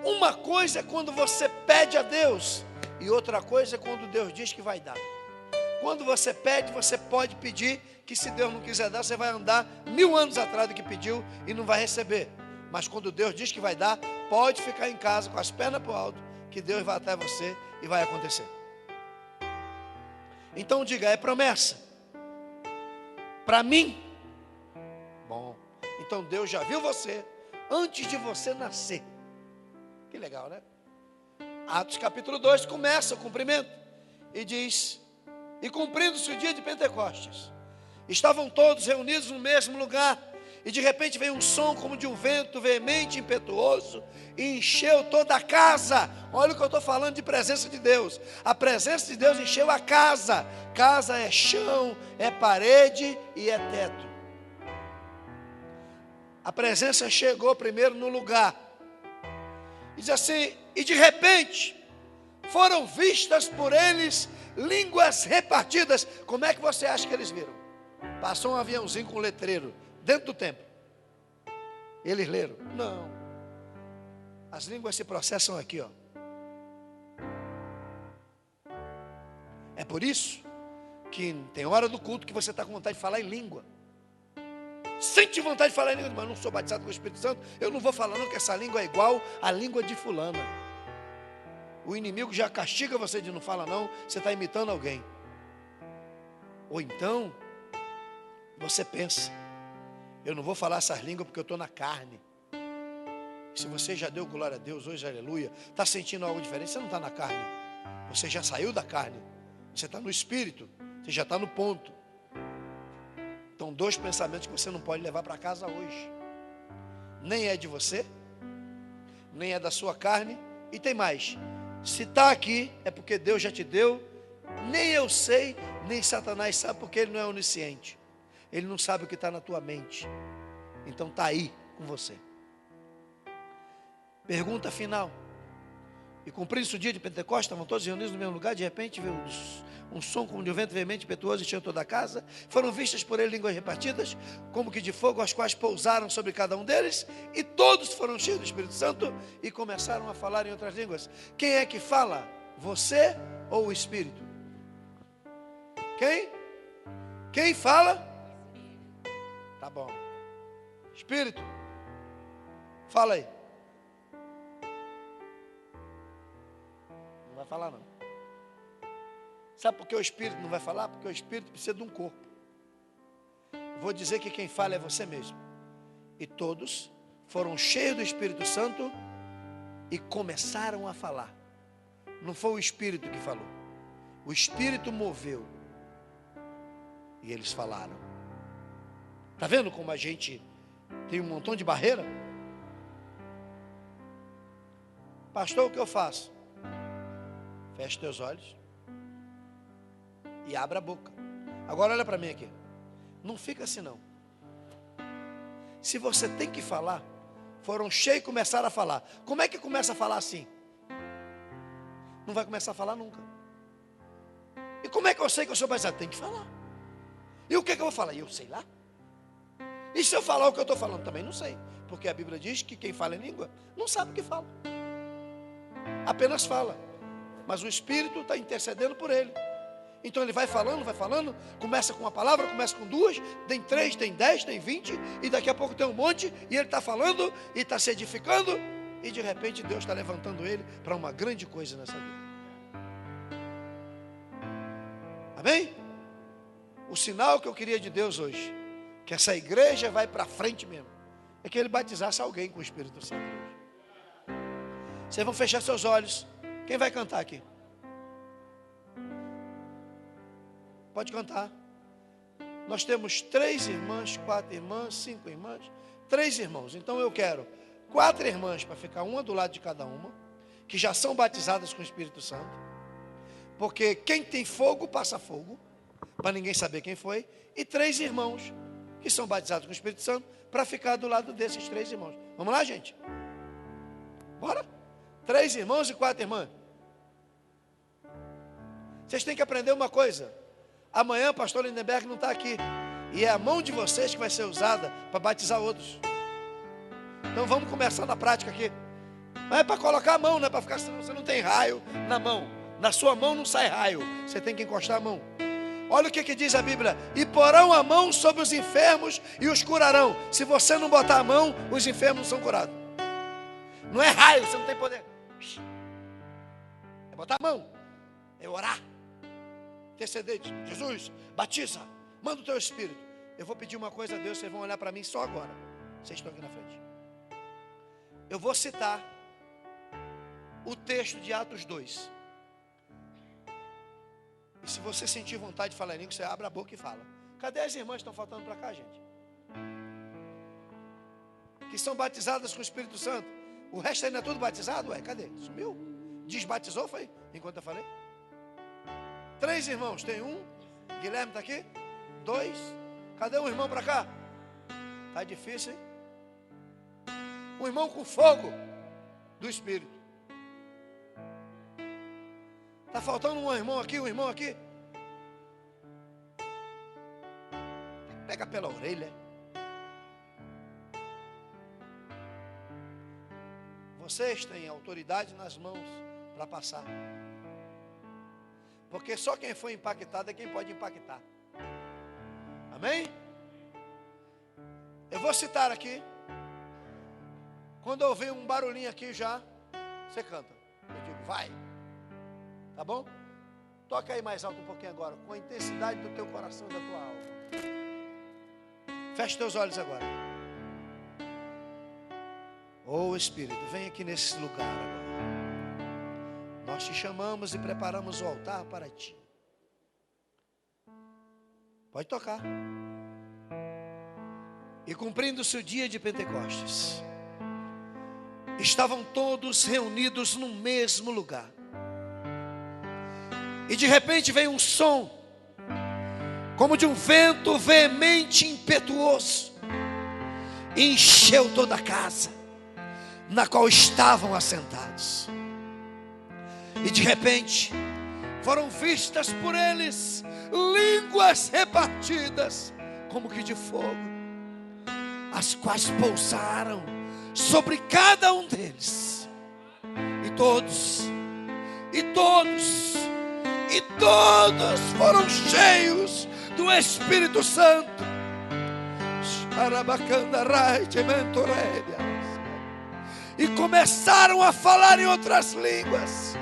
Uma coisa é quando você pede a Deus, e outra coisa é quando Deus diz que vai dar. Quando você pede, você pode pedir, que se Deus não quiser dar, você vai andar 1000 anos atrás do que pediu e não vai receber. Mas quando Deus diz que vai dar, pode ficar em casa com as pernas para o alto, que Deus vai até você e vai acontecer. Então diga, é promessa para mim? Bom, então Deus já viu você antes de você nascer. Que legal, né? Atos capítulo 2 começa o cumprimento e diz: e cumprindo-se o dia de Pentecostes, estavam todos reunidos no mesmo lugar, e de repente veio um som como de um vento veemente, impetuoso, e encheu toda a casa. Olha o que eu estou falando de presença de Deus. A presença de Deus encheu a casa. Casa é chão, é parede e é teto. A presença chegou primeiro no lugar. Diz assim: e de repente foram vistas por eles línguas repartidas. Como é que você acha que eles viram? Passou um aviãozinho com letreiro dentro do templo. Eles leram? Não. As línguas se processam aqui, ó. É por isso que tem hora do culto que você está com vontade de falar em língua. Sente vontade de falar em língua, mas não sou batizado com o Espírito Santo. Eu não vou falar não, que essa língua é igual à língua de fulana. O inimigo já castiga você de não falar não, você está imitando alguém. Ou então, você pensa, eu não vou falar essas línguas porque eu estou na carne. Se você já deu glória a Deus hoje, aleluia, está sentindo algo diferente, você não está na carne. Você já saiu da carne. Você está no Espírito. Você já está no ponto. Então, 2 pensamentos que você não pode levar para casa hoje. Nem é de você, nem é da sua carne. E tem mais. Se está aqui, é porque Deus já te deu. Nem eu sei, nem Satanás sabe, porque ele não é onisciente. Ele não sabe o que está na tua mente. Então está aí com você. Pergunta final. E cumprindo-se o dia de Pentecostes, estavam todos reunidos no mesmo lugar, de repente veio um som como de um vento veemente, impetuoso, encheu toda a casa. Foram vistas por ele línguas repartidas, como que de fogo, as quais pousaram sobre cada um deles, e todos foram cheios do Espírito Santo e começaram a falar em outras línguas. Quem é que fala? Você ou o Espírito? Quem? Quem fala? Tá bom. Espírito, fala aí. Não vai falar não. Sabe por que o Espírito não vai falar? Porque o Espírito precisa de um corpo. Vou dizer que quem fala é você mesmo. E todos foram cheios do Espírito Santo e começaram a falar. Não foi o Espírito que falou. O Espírito moveu. E eles falaram. Está vendo como a gente tem um montão de barreira? Pastor, o que eu faço? Feche teus olhos e abra a boca. Agora olha para mim aqui. Não fica assim não. Se você tem que falar, foram cheios e começaram a falar. Como é que começa a falar assim? Não vai começar a falar nunca. E como é que eu sei que eu sou batizado? Tem que falar. E o que é que eu vou falar? Eu sei lá. E se eu falar o que eu estou falando? Também não sei. Porque a Bíblia diz que quem fala em língua não sabe o que fala. Apenas fala. Mas o Espírito está intercedendo por ele. Então ele vai falando, começa com uma palavra, começa com 2, tem 3, tem 10, tem 20, e daqui a pouco tem um monte, e ele está falando, e está se edificando, e de repente Deus está levantando ele para uma grande coisa nessa vida. Amém? O sinal que eu queria de Deus hoje, que essa igreja vai para frente mesmo, é que ele batizasse alguém com o Espírito Santo hoje. Vocês vão fechar seus olhos. Quem vai cantar aqui? Pode cantar. Nós temos 3 irmãs, 4 irmãs, 5 irmãs, 3 irmãos. Então eu quero 4 irmãs para ficar uma do lado de cada uma, que já são batizadas com o Espírito Santo. Porque quem tem fogo, passa fogo, para ninguém saber quem foi. E 3 irmãos, que são batizados com o Espírito Santo, para ficar do lado desses 3 irmãos. Vamos lá, gente? Bora? 3 irmãos e 4 irmãs. Vocês têm que aprender uma coisa. Amanhã o pastor Lindenberg não está aqui. E é a mão de vocês que vai ser usada para batizar outros. Então vamos começar na prática aqui. Mas é para colocar a mão, não é para ficar, senão você não tem raio na mão. Na sua mão não sai raio. Você tem que encostar a mão. Olha o que diz a Bíblia. E porão a mão sobre os enfermos e os curarão. Se você não botar a mão, os enfermos não são curados. Não é raio, você não tem poder. É botar a mão. É orar. Interceder. Jesus, batiza. Manda o teu Espírito. Eu vou pedir uma coisa a Deus, vocês vão olhar para mim só agora. Vocês estão aqui na frente. Eu vou citar o texto de Atos 2. E se você sentir vontade de falar em língua, você abre a boca e fala. Cadê as irmãs que estão faltando para cá, gente? Que são batizadas com o Espírito Santo. O resto ainda é tudo batizado? Ué, cadê? Sumiu? Desbatizou, foi? Enquanto eu falei. 3 irmãos, tem 1. Guilherme está aqui. 2. Cadê um irmão para cá? Está difícil, hein? Um irmão com fogo do Espírito. Está faltando um irmão aqui, um irmão aqui. Pega pela orelha. Vocês têm autoridade nas mãos para passar. Porque só quem foi impactado é quem pode impactar. Amém? Eu vou citar aqui. Quando eu ver um barulhinho aqui já, você canta. Eu digo, vai. Tá bom? Toca aí mais alto um pouquinho agora, com a intensidade do teu coração e da tua alma. Feche teus olhos agora. Oh Espírito, vem aqui nesse lugar agora. Nós te chamamos e preparamos o altar para ti. Pode tocar. E cumprindo-se o dia de Pentecostes, estavam todos reunidos no mesmo lugar. E de repente veio um som, como de um vento veemente e impetuoso, e encheu toda a casa, na qual estavam assentados. E de repente, foram vistas por eles línguas repartidas, como que de fogo, as quais pousaram sobre cada um deles. E todos foram cheios do Espírito Santo. E começaram a falar em outras línguas,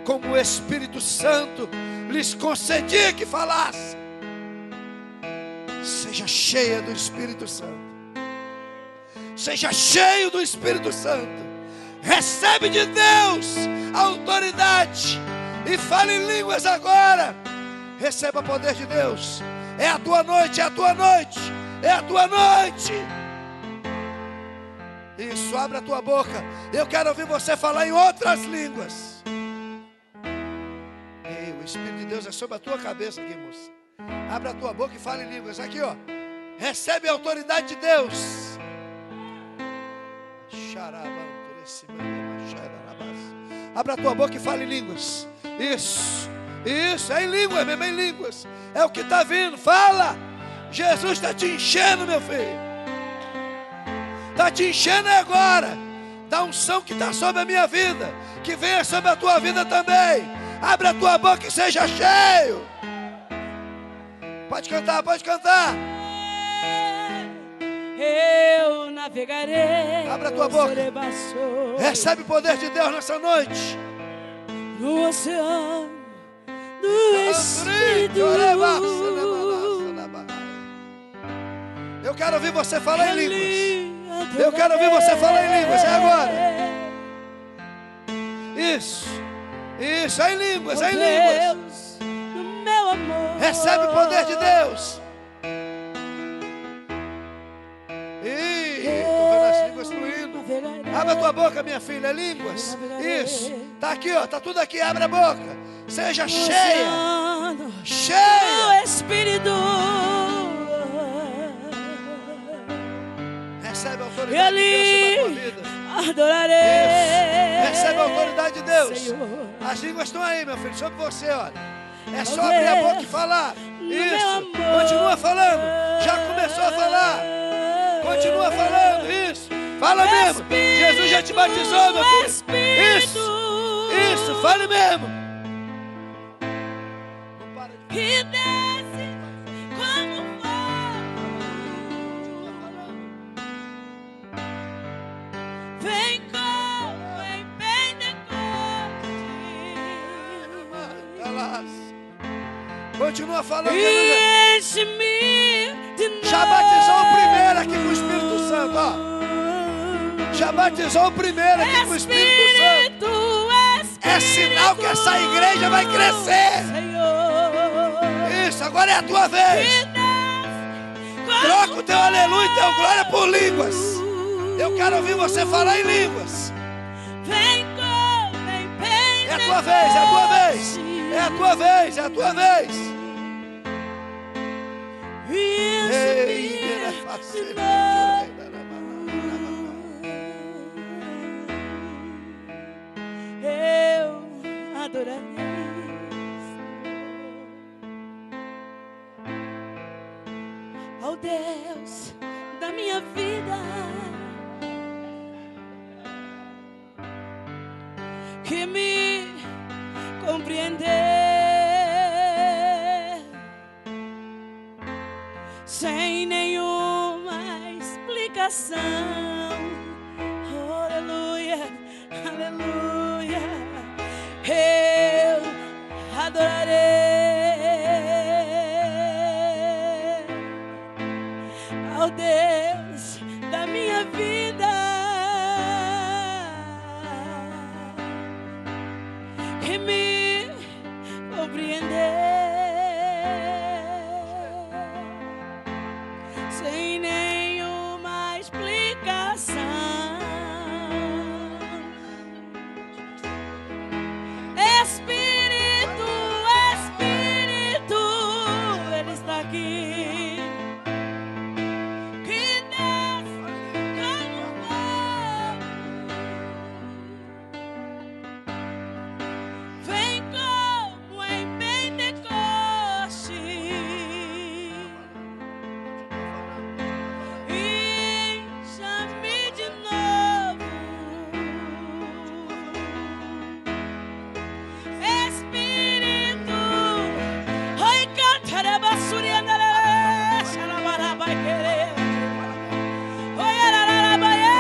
como o Espírito Santo lhes concedia que falasse. Seja cheia do Espírito Santo. Seja cheio do Espírito Santo. Recebe de Deus a autoridade e fale em línguas agora. Receba o poder de Deus. É a tua noite, é a tua noite, é a tua noite. Isso, abre a tua boca. Eu quero ouvir você falar em outras línguas. Ei, o Espírito de Deus é sobre a tua cabeça aqui, moça. Abre a tua boca e fale em línguas. Aqui, ó. Recebe a autoridade de Deus. Abra a tua boca e fale em línguas. Isso, é em línguas mesmo, é em línguas. É o que está vindo, fala. Jesus está te enchendo, meu filho. Está te enchendo agora. Da unção que está sobre a minha vida, que venha sobre a tua vida também. Abre a tua boca e seja cheio. Pode cantar, pode cantar. Eu navegarei. Abre a tua boca. Recebe o poder de Deus nessa noite. No oceano do Espírito. Eu quero ouvir você falar em línguas. Eu quero ouvir você falar em línguas. É agora. Isso, é em línguas, é em línguas. Meu amor. Recebe o poder de Deus. Abre a tua boca, minha filha, é línguas. Isso, está aqui, ó, está tudo aqui, abre a boca. Seja cheia, cheia. Espírito. Recebe a autoridade de Deus sobre a tua vida. Adorarei. Isso, recebe a autoridade de Deus. Senhor. As línguas estão aí, meu filho, sobre você, olha. É só abrir a boca e falar. Isso, continua falando. Já começou a falar. Continua falando, isso. Fala mesmo. Jesus já te batizou, meu filho. Isso, fale mesmo. Não para de falar. E desce como fogo. Vem como em Pentecostes. Continua falando. Enche-me de novo. Já batizou o primeiro aqui com o Espírito Santo, ó. Já batizou o primeiro aqui com o Espírito Santo. É sinal que essa igreja vai crescer. Isso, agora é a tua vez. Troca o teu aleluia e teu glória por línguas. Eu quero ouvir você falar em línguas. É a tua vez, é a tua vez. É a tua vez, é a tua vez. ao Deus da minha vida, que me compreender sem nenhuma explicação. Aleluia, aleluia. Eu adorarei ao Deus da minha vida, que me compreender sem nenhuma explicação. Espírito, Espírito, Ele está aqui. Que desce como fogo, vem como em Pentecoste, encha-me de novo. Espírito, oi, cantaré basuriana, xalabarabai querer. Oi, ararabaia,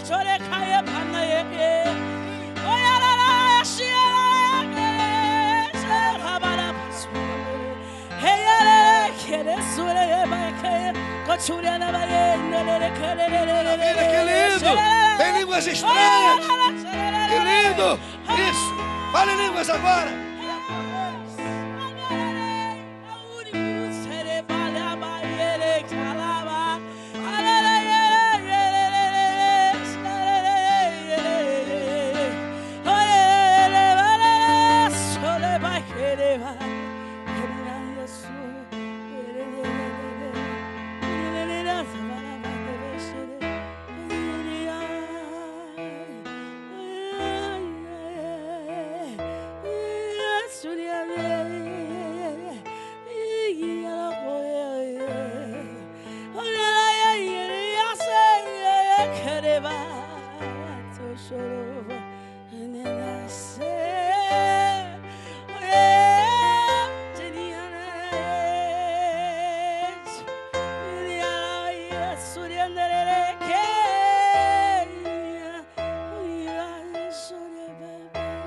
chore caia panaye. Oi, araraia, xiaraque, xalabarabasuriana. Hey, araraia, quere suraya vai cair, cochuriana vai nele querer. Maravilha, que lindo! Tem línguas estranhas! Que lindo! Isso! Fale línguas agora!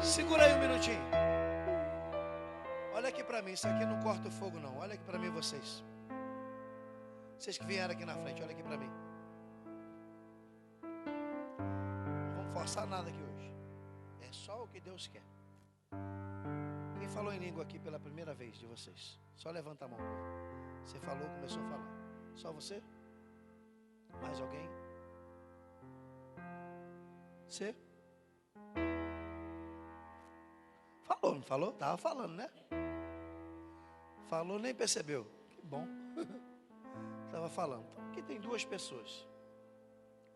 Segura aí um minutinho. Olha aqui pra mim, isso aqui não corta o fogo não. Olha aqui pra mim vocês. Vocês que vieram aqui na frente, olha aqui pra mim. Não vamos forçar nada aqui hoje. É só o que Deus quer. Quem falou em língua aqui pela primeira vez de vocês? Só levanta a mão. Você falou, começou a falar. Só você? Mais alguém? Você? Falou, não falou? Estava falando, né? Falou, nem percebeu. Que bom. Estava falando. Então, aqui tem duas pessoas.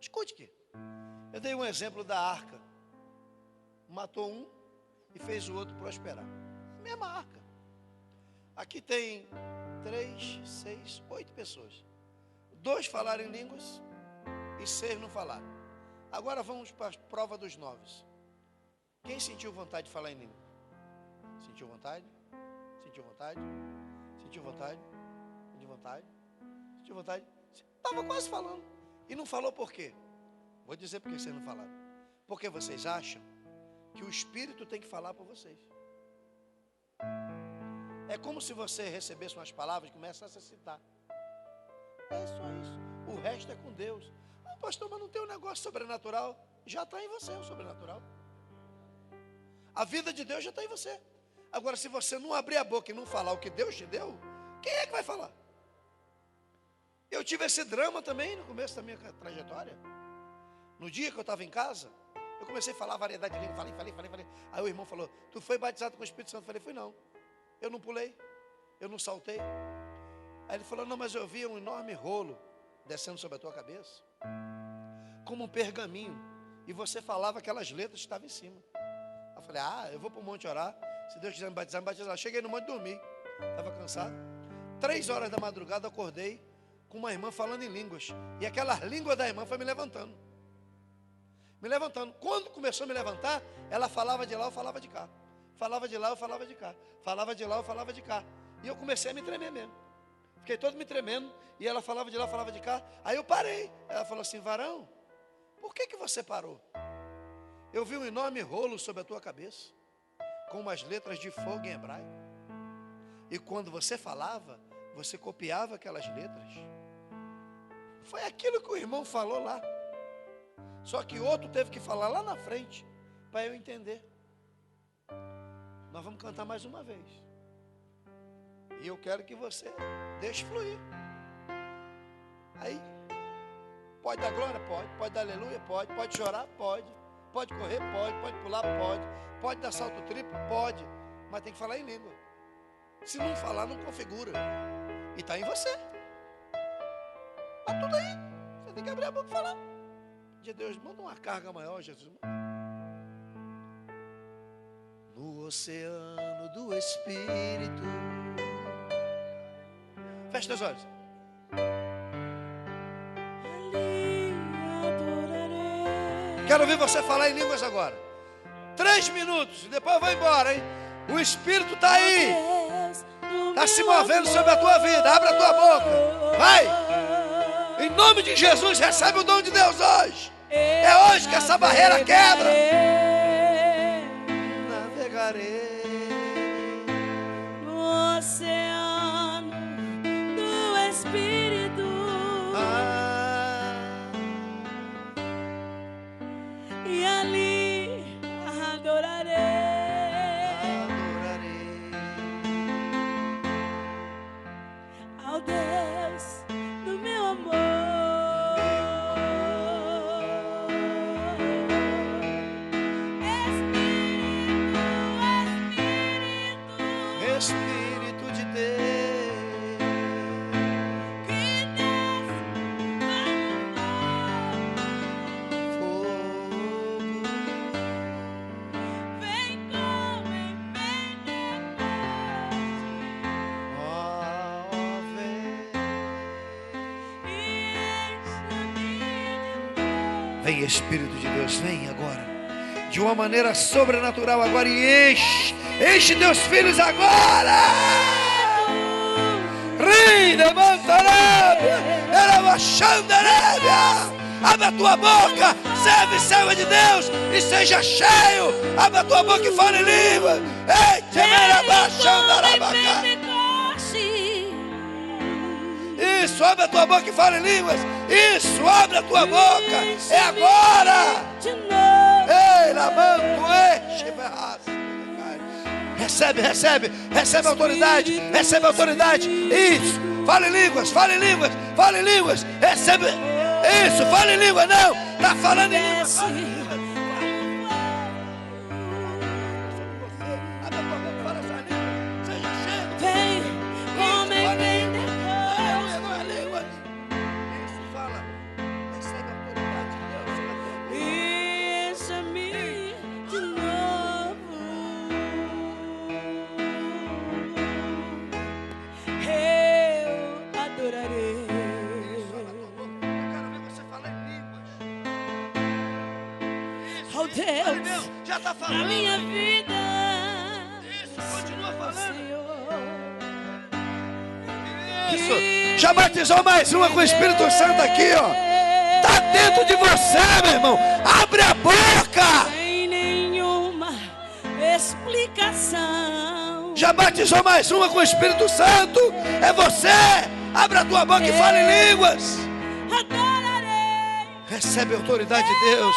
Escute aqui. Eu dei um exemplo da arca. Matou um e fez o outro prosperar. Mesma arca. Aqui tem 3, 6, 8 pessoas. 2 falaram em línguas e 6 não falaram. Agora vamos para a prova dos 9. Quem sentiu vontade de falar em língua? Sentiu vontade? Sentiu vontade? Sentiu vontade? Sentiu vontade? Sentiu vontade? Estava quase falando. E não falou por quê? Vou dizer por que vocês não falaram. Porque vocês acham que o Espírito tem que falar por vocês. É como se você recebesse umas palavras e começasse a citar. É só isso. O resto é com Deus. Ah, pastor, mas não tem um negócio sobrenatural? Já está em você o sobrenatural. A vida de Deus já está em você. Agora, se você não abrir a boca e não falar o que Deus te deu, quem é que vai falar? Eu tive esse drama também no começo da minha trajetória. No dia que eu estava em casa, eu comecei a falar variedade de língua. Falei. Aí o irmão falou, tu foi batizado com o Espírito Santo? Eu falei, fui não. Eu não pulei, eu não saltei. Aí ele falou, não, mas eu via um enorme rolo descendo sobre a tua cabeça, como um pergaminho, e você falava aquelas letras que estavam em cima. Eu falei, eu vou para o monte orar, se Deus quiser me batizar, me batizar. Cheguei no monte e dormi, estava cansado. 3 horas da madrugada, acordei com uma irmã falando em línguas. E aquela língua da irmã foi me levantando. Me levantando. Quando começou a me levantar, ela falava de lá, eu falava de cá. Falava de lá, eu falava de cá. Falava de lá, eu falava de cá. E eu comecei a me tremer mesmo. Fiquei todo me tremendo. E ela falava de lá, eu falava de cá. Aí eu parei. Ela falou assim: varão, por que você parou? Eu vi um enorme rolo sobre a tua cabeça, com umas letras de fogo em hebraico. E quando você falava, você copiava aquelas letras. Foi aquilo que o irmão falou lá. Só que outro teve que falar lá na frente, para eu entender. Nós vamos cantar mais uma vez. E eu quero que você deixe fluir. Aí, pode dar glória? Pode dar aleluia? Pode chorar? Pode correr? Pode pular? Pode dar salto triplo? Pode, mas tem que falar em língua. Se não falar, não configura. E está em você. Está tudo aí. Você tem que abrir a boca e falar. De Deus, manda uma carga maior, Jesus. No oceano do Espírito. Feche teus olhos. Quero ouvir você falar em línguas agora. 3 minutos, depois eu vou embora, hein? O Espírito está aí. Está se movendo sobre a tua vida. Abre a tua boca. Vai. Em nome de Jesus, recebe o dom de Deus hoje. É hoje que essa barreira quebra. Navegarei no oceano do Espírito. E ali adorarei ao Deus do meu amor. Espírito de Deus, Que desce fogo, vem como em ó, vem Espírito de Deus, vem agora, de uma maneira sobrenatural agora, e enche teus filhos agora. Rinde, mantarábia, era uma xandarábia. Abre a tua boca, serve serva de Deus e seja cheio. Abre a tua boca e fale em língua. Ei, temerabá, xandarabacá. Isso, abre a tua boca e fale em línguas. Isso, abre a tua boca. É agora. Ei, lamanto, recebe autoridade. Isso, fale em línguas. Recebe isso, fale em língua, não. Está falando em línguas. Abre a tua boca, fala essa língua. Seja cheio. Vem como em línguas. Isso, fala. Recebe a autoridade de Deus. enche-me de novo. Eu adorarei. Oh Deus, Já está na falando. minha vida. Isso, continua falando. Senhor. Isso. Já batizou mais uma com o Espírito Santo aqui, ó. Está dentro de você, meu irmão. Abre a boca. Sem nenhuma explicação. Já batizou mais uma com o Espírito Santo. É você. Abre a tua boca e fale em línguas. Adorarei. Recebe a autoridade de Deus.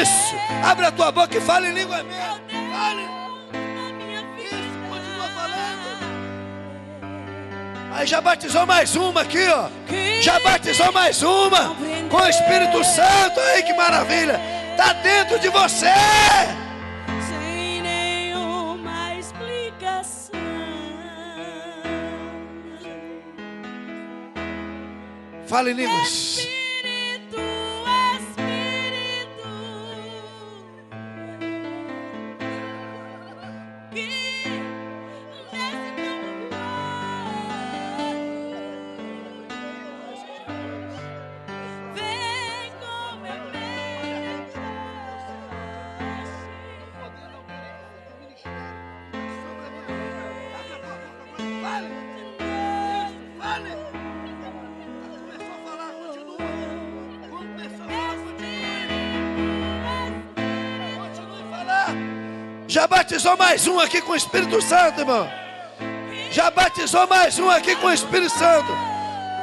Isso. Abre a tua boca e fale em língua mesmo. Fale. Na minha vida. Isso. Continua falando. Aí já batizou mais uma aqui, ó. Já batizou mais uma com o Espírito Santo. Aí que maravilha. Está dentro de você. Sem nenhuma explicação. Fale em línguas. Espírito, Espírito, que desce como Já batizou mais um aqui com o Espírito Santo, irmão. Já batizou mais um aqui com o Espírito Santo.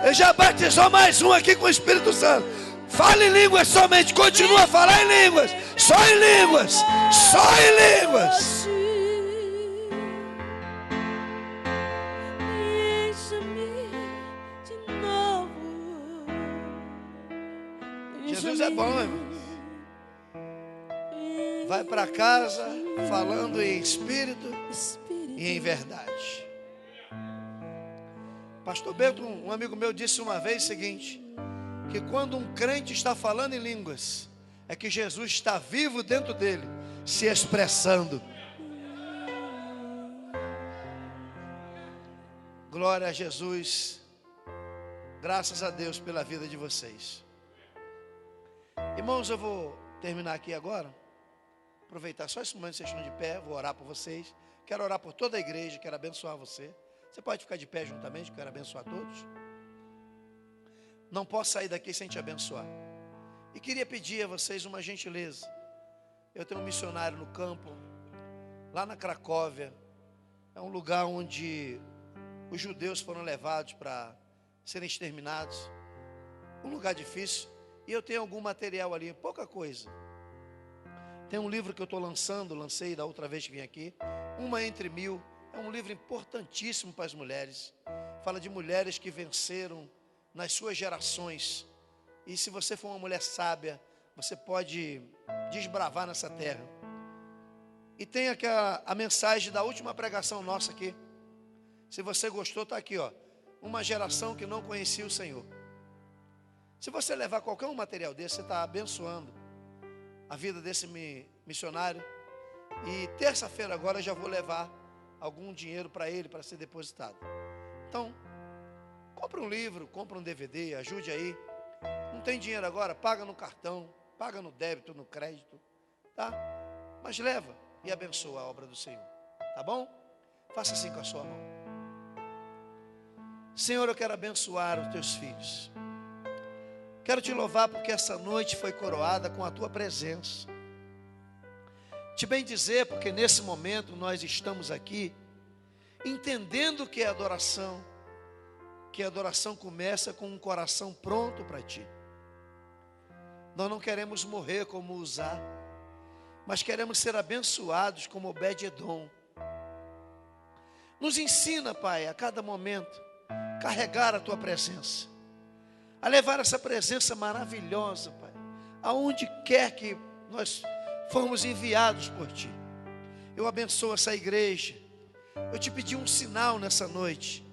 Ele já batizou mais um aqui com o Espírito Santo. Fala em línguas somente. Continua a falar em línguas. Só em línguas. Só em línguas. Jesus é bom, irmão. Vai para casa falando em espírito e em verdade. Pastor Bento, um amigo meu, disse uma vez o seguinte: que quando um crente está falando em línguas, é que Jesus está vivo dentro dele, se expressando. Glória a Jesus. Graças a Deus pela vida de vocês. Irmãos, eu vou terminar aqui agora. Aproveitar só esse momento que vocês estão de pé. Vou orar por vocês. Quero orar por toda a igreja. Quero abençoar você. Você pode ficar de pé juntamente. Quero abençoar todos. Não posso sair daqui sem te abençoar. E queria pedir a vocês uma gentileza. Eu tenho um missionário no campo, lá na Cracóvia. É um lugar onde os judeus foram levados para serem exterminados. Um lugar difícil. E eu tenho algum material ali, pouca coisa. Tem um livro que eu estou lancei da outra vez que vim aqui, Uma Entre Mil. É um livro importantíssimo para as mulheres. Fala de mulheres que venceram nas suas gerações. E se você for uma mulher sábia, você pode desbravar nessa terra. E tem aqui a mensagem da última pregação nossa aqui. Se você gostou, está aqui, ó. Uma geração que não conhecia o Senhor. Se você levar qualquer um material desse, você está abençoando a vida desse missionário. E terça-feira agora eu já vou levar algum dinheiro para ele, para ser depositado. Então, compra um livro, compra um DVD, ajude aí. Não tem dinheiro agora? Paga no cartão, paga no débito, no crédito, tá? Mas leva e abençoa a obra do Senhor, tá bom? Faça assim com a sua mão. Senhor, eu quero abençoar os teus filhos. Quero te louvar porque essa noite foi coroada com a tua presença. Te bendizer porque nesse momento nós estamos aqui entendendo que é adoração. Que a adoração começa com um coração pronto para ti. Nós não queremos morrer como Uzá, mas queremos ser abençoados como Obed-edom. Nos ensina, Pai, a cada momento, carregar a tua presença, a levar essa presença maravilhosa, Pai, aonde quer que nós formos enviados por ti. Eu abençoo essa igreja. Eu te pedi um sinal nessa noite,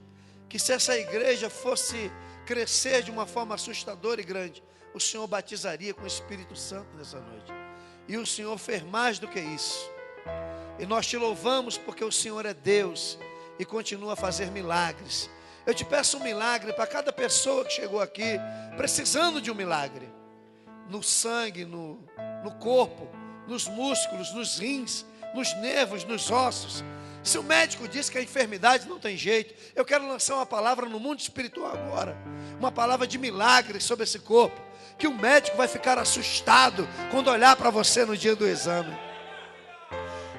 que se essa igreja fosse crescer de uma forma assustadora e grande, o Senhor batizaria com o Espírito Santo nessa noite. E o Senhor fez mais do que isso. E nós te louvamos porque o Senhor é Deus e continua a fazer milagres. Eu te peço um milagre para cada pessoa que chegou aqui precisando de um milagre. No sangue, no corpo, nos músculos, nos rins, nos nervos, nos ossos. Se o médico diz que a enfermidade não tem jeito, eu quero lançar uma palavra no mundo espiritual agora. Uma palavra de milagre sobre esse corpo, que o médico vai ficar assustado quando olhar para você no dia do exame.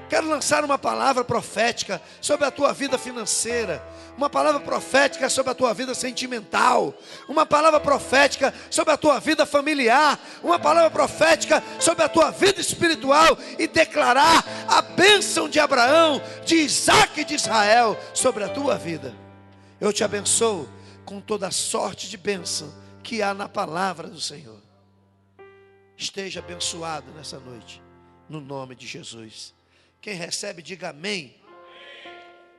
Quero lançar uma palavra profética sobre a tua vida financeira, uma palavra profética sobre a tua vida sentimental, uma palavra profética sobre a tua vida familiar, uma palavra profética sobre a tua vida espiritual e declarar a bênção de Abraão, de Isaac e de Israel sobre a tua vida. Eu te abençoo com toda a sorte de bênção que há na palavra do Senhor. Esteja abençoado nessa noite, no nome de Jesus. Quem recebe, diga amém.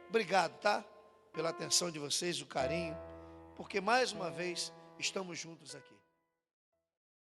Obrigado, tá? Pela atenção de vocês, o carinho, porque mais uma vez estamos juntos aqui.